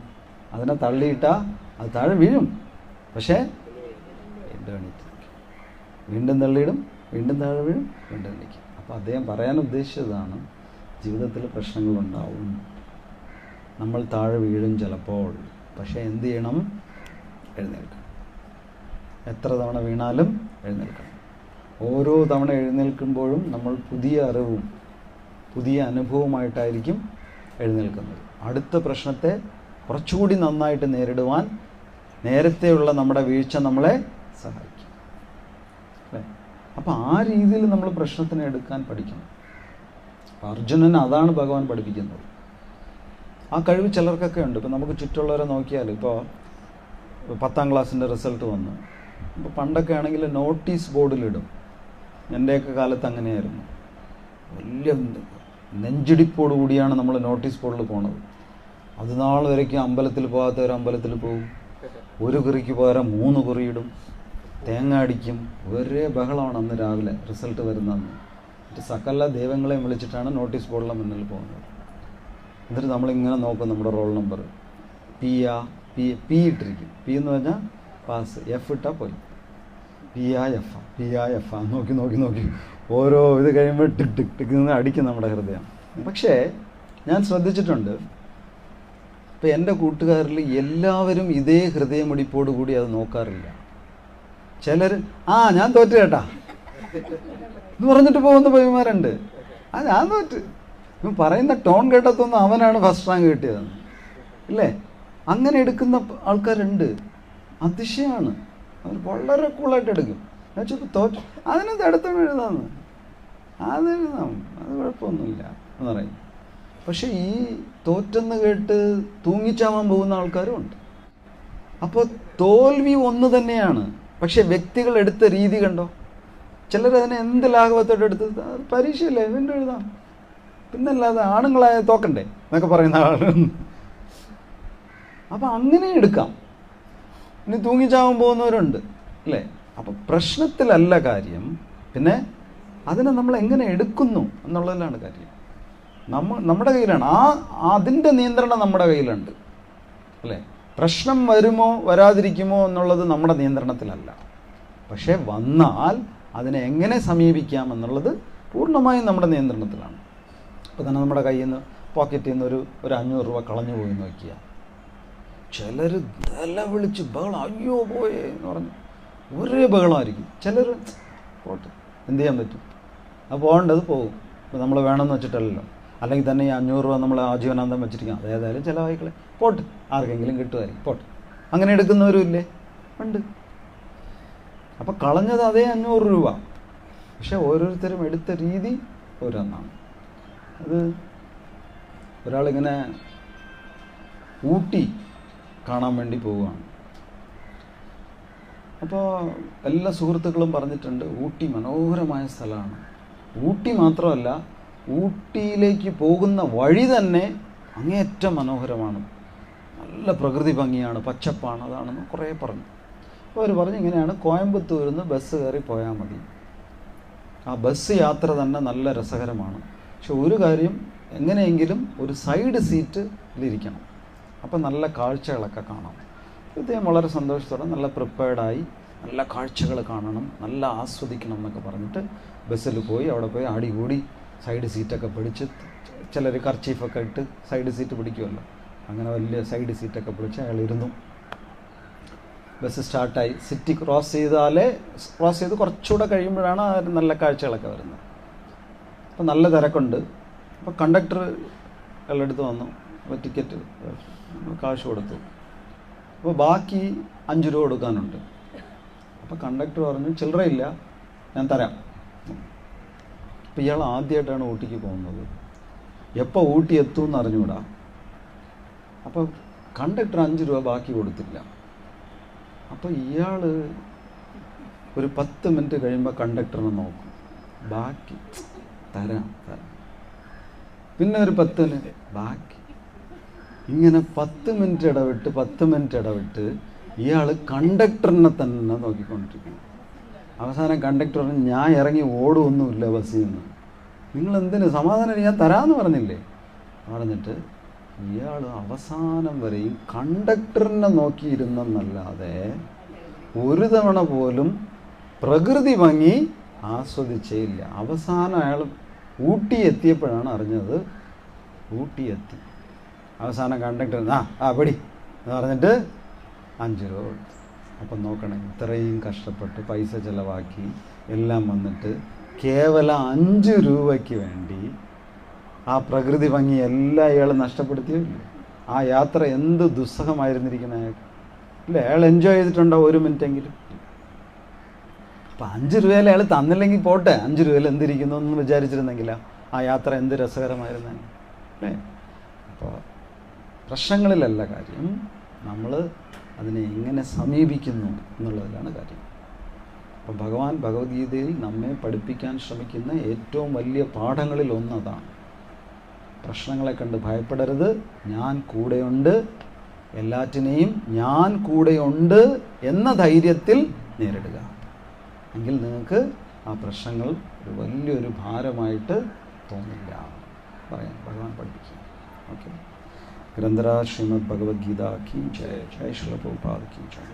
അതിനെ തള്ളിയിട്ടാൽ അത് താഴെ വീഴും, പക്ഷേ വീണ്ടും എണീറ്റ് നിൽക്കും, വീണ്ടും തള്ളിയിടും, വീണ്ടും താഴെ വീഴും, വീണ്ടും എണീക്കും. അപ്പോൾ അദ്ദേഹം പറയാൻ ഉദ്ദേശിച്ചതാണ്, ജീവിതത്തിൽ പ്രശ്നങ്ങളുണ്ടാവും, നമ്മൾ താഴെ വീഴും ചിലപ്പോൾ, പക്ഷേ എന്ത് ചെയ്യണം? എഴുന്നേൽക്കണം. എത്ര തവണ വീണാലും എഴുന്നേൽക്കണം. ഓരോ തവണ എഴുന്നേൽക്കുമ്പോഴും നമ്മൾ പുതിയ അറിവും പുതിയ അനുഭവമായിട്ടായിരിക്കും എഴുന്നേൽക്കുന്നത്. അടുത്ത പ്രശ്നത്തെ കുറച്ചുകൂടി നന്നായിട്ട് നേരിടുവാൻ നേരത്തെയുള്ള നമ്മുടെ വീഴ്ച നമ്മളെ സഹായിക്കും, അല്ലേ? അപ്പം ആ രീതിയിൽ നമ്മൾ പ്രശ്നത്തിനെ എടുക്കാൻ പഠിക്കണം. അർജുനന് അതാണ് ഭഗവാൻ പഠിപ്പിക്കുന്നത്. ആ കഴിവ് ചിലർക്കൊക്കെ ഉണ്ട്. ഇപ്പം നമുക്ക് ചുറ്റുള്ളവരെ നോക്കിയാൽ, ഇപ്പോൾ 10ാം ക്ലാസ്സിൻ്റെ റിസൾട്ട് വന്നു. ഇപ്പോൾ പണ്ടൊക്കെ ആണെങ്കിൽ നോട്ടീസ് ബോർഡിലിടും. എൻ്റെയൊക്കെ കാലത്ത് അങ്ങനെയായിരുന്നു. വലിയ നെഞ്ചിടിപ്പോടുകൂടിയാണ് നമ്മൾ നോട്ടീസ് ബോർഡിൽ പോണത്. അത് നാൾ വരയ്ക്കും അമ്പലത്തിൽ പോകാത്തവർ അമ്പലത്തിൽ പോകും. ഒരു കുറിക്ക് പോരാ 3 കുറിയിടും, തേങ്ങ അടിക്കും. ഒരേ ബഹളമാണ് അന്ന് രാവിലെ റിസൾട്ട് വരുന്നതെന്ന്. എന്നിട്ട് സകല ദൈവങ്ങളെയും വിളിച്ചിട്ടാണ് നോട്ടീസ് ബോർഡിലെ മുന്നിൽ പോകുന്നത്. എന്നിട്ട് നമ്മളിങ്ങനെ നോക്കും, നമ്മുടെ റോൾ നമ്പർ പി ഇട്ടിരിക്കും. പി എന്ന് പറഞ്ഞാൽ പാസ്, എഫ് ഇട്ടാൽ പോയി, PIF നോക്കി ഓരോ ഇത് കഴിയുമ്പോൾ ടിക് ടിക് ടിക് നിന്ന് അടിക്കും നമ്മുടെ ഹൃദയം. പക്ഷേ ഞാൻ ശ്രദ്ധിച്ചിട്ടുണ്ട്, ഇപ്പം എൻ്റെ കൂട്ടുകാരിൽ എല്ലാവരും ഇതേ ഹൃദയമിടിപ്പോട് കൂടി അത് നോക്കാറില്ല. ചിലർ ഞാൻ തോറ്റു കേട്ടാ എന്ന് പറഞ്ഞിട്ട് പോകുന്ന പയ്യന്മാരുണ്ട്. ഞാൻ തോറ്റ്, പറയുന്ന ടോൺ കേട്ടത്തൊന്നും അവനാണ് ഫസ്റ്റ് റാങ്ക് കിട്ടിയതെന്ന്, ഇല്ലേ? അങ്ങനെ എടുക്കുന്ന ആൾക്കാരുണ്ട്. അതിശയമാണ്. അവർ വളരെ കൂളായിട്ട് എടുക്കും. എന്നുവെച്ചാൽ തോറ്റ്, അതിനകത്ത് അടുത്താണ് എഴുതാമെന്ന്, അതെഴുതാം, അത് കുഴപ്പമൊന്നുമില്ല എന്ന് പറയും. പക്ഷെ ഈ തോറ്റെന്ന് കേട്ട് തൂങ്ങിച്ചാവാൻ പോകുന്ന ആൾക്കാരും ഉണ്ട്. അപ്പോൾ തോൽവി ഒന്ന് തന്നെയാണ്, പക്ഷെ വ്യക്തികൾ എടുത്ത രീതി കണ്ടോ? ചിലരതിനെ എന്ത് ലാഘവത്തോടെ എടുത്ത്, പരീക്ഷയില്ലേ വീണ്ടും എഴുതാം, പിന്നല്ലാതെ ആണുങ്ങളായ തോക്കണ്ടേ എന്നൊക്കെ പറയുന്ന ആളുകൾ. അപ്പം അങ്ങനെ എടുക്കാം. ഇനി തൂങ്ങിച്ചാവാൻ പോകുന്നവരുണ്ട്, അല്ലേ? അപ്പം പ്രശ്നത്തിലല്ല കാര്യം, പിന്നെ അതിനെ നമ്മൾ എങ്ങനെ എടുക്കുന്നു എന്നുള്ളതിലാണ് കാര്യം. നമ്മുടെ കയ്യിലാണ്. അതിൻ്റെ നിയന്ത്രണം നമ്മുടെ കയ്യിലുണ്ട്, അല്ലേ? പ്രശ്നം വരുമോ വരാതിരിക്കുമോ എന്നുള്ളത് നമ്മുടെ നിയന്ത്രണത്തിലല്ല. പക്ഷേ വന്നാൽ അതിനെ എങ്ങനെ സമീപിക്കാം എന്നുള്ളത് പൂർണ്ണമായും നമ്മുടെ നിയന്ത്രണത്തിലാണ്. ഇപ്പോൾ തന്നെ നമ്മുടെ കയ്യിൽ നിന്ന് പോക്കറ്റിൽ നിന്ന് ഒരു 500 രൂപ കളഞ്ഞു പോയി നോക്കിയ ചിലർ തല വിളിച്ച് ബഹളം, അയ്യോ പോയേ എന്ന് പറഞ്ഞ് ഒരേ ബഹളമായിരിക്കും. ചിലർ പോട്ടെ, എന്ത് ചെയ്യാൻ പറ്റും, അത് പോകേണ്ടത് പോകും. ഇപ്പോൾ നമ്മൾ വേണമെന്ന് വെച്ചിട്ടല്ലല്ലോ. അല്ലെങ്കിൽ തന്നെ ഈ 500 രൂപ നമ്മൾ ആജീവനാന്തം വെച്ചിരിക്കാം, അതേതായാലും ചിലവായിക്കളെ, പോട്ടെ, ആർക്കെങ്കിലും കിട്ടുമായിരിക്കും, പോട്ടെ, അങ്ങനെ എടുക്കുന്നവരും ഇല്ലേ, ഉണ്ട്. അപ്പോൾ കളഞ്ഞത് അതേ 500 രൂപ, പക്ഷെ ഓരോരുത്തരും എടുത്ത രീതി ഓരോന്നാണ്. അത് ഒരാളിങ്ങനെ ഊട്ടി കാണാൻ വേണ്ടി പോവുകയാണ്. അപ്പോൾ എല്ലാ സുഹൃത്തുക്കളും പറഞ്ഞിട്ടുണ്ട് ഊട്ടി മനോഹരമായ സ്ഥലമാണ്. ഊട്ടി മാത്രമല്ല, ഊട്ടിയിലേക്ക് പോകുന്ന വഴി തന്നെ അങ്ങേയറ്റം മനോഹരമാണ്, നല്ല പ്രകൃതി ഭംഗിയാണ്, പച്ചപ്പാണ്, അതാണെന്ന് കുറേ പറഞ്ഞു. അപ്പോൾ അവർ പറഞ്ഞു ഇങ്ങനെയാണ്, കോയമ്പത്തൂരിൽ നിന്ന് ബസ് കയറി പോയാൽ മതി, ആ ബസ് യാത്ര തന്നെ നല്ല രസകരമാണ്. പക്ഷെ ഒരു കാര്യം, എങ്ങനെയെങ്കിലും ഒരു സൈഡ് സീറ്റിലിരിക്കണം, അപ്പം നല്ല കാഴ്ചകളൊക്കെ കാണാം. ഇദ്ദേഹം വളരെ സന്തോഷത്തോടെ നല്ല പ്രിപ്പയർഡായി നല്ല കാഴ്ചകൾ കാണണം, നല്ല ആസ്വദിക്കണം എന്നൊക്കെ പറഞ്ഞിട്ട് ബസ്സിൽ പോയി. അവിടെ പോയി ആടികൂടി സൈഡ് സീറ്റൊക്കെ പിടിച്ച്, ചിലർ കർച്ചീഫൊക്കെ ഇട്ട് സൈഡ് സീറ്റ് പിടിക്കുമല്ലോ, അങ്ങനെ വലിയ സൈഡ് സീറ്റൊക്കെ പിടിച്ച് അയാൾ ഇരുന്നു. ബസ് സ്റ്റാർട്ടായി. സിറ്റി ക്രോസ് ചെയ്ത് കുറച്ചുകൂടെ കഴിയുമ്പോഴാണ് നല്ല കാഴ്ചകളൊക്കെ വരുന്നത്. അപ്പോൾ നല്ല തിരക്കുണ്ട്. അപ്പോൾ കണ്ടക്ടർ അയാളെടുത്ത് വന്നു. അപ്പോൾ ടിക്കറ്റ് കാശ് കൊടുത്തു. അപ്പോൾ ബാക്കി 5 രൂപ കൊടുക്കാനുണ്ട്. അപ്പോൾ കണ്ടക്ടർ പറഞ്ഞു ചില്ലറയില്ല, ഞാൻ തരാം. അപ്പോൾ ഇയാൾ ആദ്യമായിട്ടാണ് ഊട്ടിക്ക് പോകുന്നത്, എപ്പോൾ ഊട്ടി എത്തുമെന്ന് അറിഞ്ഞുകൂടാ. അപ്പോൾ കണ്ടക്ടർ 5 രൂപ ബാക്കി കൊടുത്തില്ല. അപ്പോൾ ഇയാൾ ഒരു 10 മിനിറ്റ് കഴിയുമ്പോൾ കണ്ടക്ടറിനെ നോക്കും, ബാക്കി തരാം. പിന്നെ ഒരു 10 മിനിറ്റ് ബാക്കി, ഇങ്ങനെ 10 മിനിറ്റ് ഇടവിട്ട് ഇയാൾ കണ്ടക്ടറിനെ തന്നെ നോക്കിക്കൊണ്ടിരിക്കുന്നു. അവസാനം കണ്ടക്ടർ പറഞ്ഞു, ഞാൻ ഇറങ്ങി ഓടുമൊന്നുമില്ല ബസ്സിൽ നിന്ന്, നിങ്ങളെന്തിന്, സമാധാനം ഞാൻ തരാമെന്ന് പറഞ്ഞില്ലേ. പറഞ്ഞിട്ട് ഇയാൾ അവസാനം വരെയും കണ്ടക്ടറിനെ നോക്കിയിരുന്നെന്നല്ലാതെ ഒരു തവണ പോലും പ്രകൃതി ഭംഗി ആസ്വദിച്ചേ ഇല്ല. അവസാനം അയാൾ ഊട്ടി എത്തിയപ്പോഴാണ് അറിഞ്ഞത് ഊട്ടി എത്തി. അവസാനം കണ്ടക്ടർ പിടി എന്ന് പറഞ്ഞിട്ട് 5 രൂപ കൊടുത്തു. അപ്പം നോക്കണം, ഇത്രയും കഷ്ടപ്പെട്ട് പൈസ ചിലവാക്കി എല്ലാം വന്നിട്ട് കേവലം 5 രൂപയ്ക്ക് വേണ്ടി ആ പ്രകൃതി ഭംഗി എല്ലാം അയാൾ നഷ്ടപ്പെടുത്തിയില്ലേ. ആ യാത്ര എന്ത് ദുസ്സഹമായിരുന്നിരിക്കണേ ഇല്ലേ. അയാൾ എൻജോയ് ചെയ്തിട്ടുണ്ടോ 1 മിനിറ്റെങ്കിലും. അപ്പം 5 രൂപയിൽ അയാൾ തന്നില്ലെങ്കിൽ പോട്ടെ, 5 രൂപയിൽ എന്തിരിക്കുന്നു എന്ന് വിചാരിച്ചിരുന്നെങ്കിലാ ആ യാത്ര എന്ത് രസകരമായിരുന്നെ അല്ലേ. അപ്പോൾ പ്രശ്നങ്ങളിലല്ല കാര്യം, നമ്മൾ അതിനെ എങ്ങനെ സമീപിക്കുന്നു എന്നുള്ളതിലാണ് കാര്യം. അപ്പോൾ ഭഗവാൻ ഭഗവത്ഗീതയിൽ നമ്മെ പഠിപ്പിക്കാൻ ശ്രമിക്കുന്ന ഏറ്റവും വലിയ പാഠങ്ങളിൽ ഒന്നതാണ്. പ്രശ്നങ്ങളെ കണ്ട് ഭയപ്പെടരുത്, ഞാൻ കൂടെയുണ്ട്, എല്ലാറ്റിനെയും ഞാൻ കൂടെയുണ്ട് എന്ന ധൈര്യത്തിൽ നേരിടുക. എങ്കിൽ നിങ്ങൾക്ക് ആ പ്രശ്നങ്ങൾ ഒരു വലിയൊരു ഭാരമായിട്ട് തോന്നില്ല പറയാൻ ഭഗവാൻ പഠിപ്പിക്കുക. ഓക്കെ. ഗ്രന്ഥരാജ് ശ്രീമദ് ഭഗവത്ഗീത की जय, जय श्रील प्रभुपाद की जय.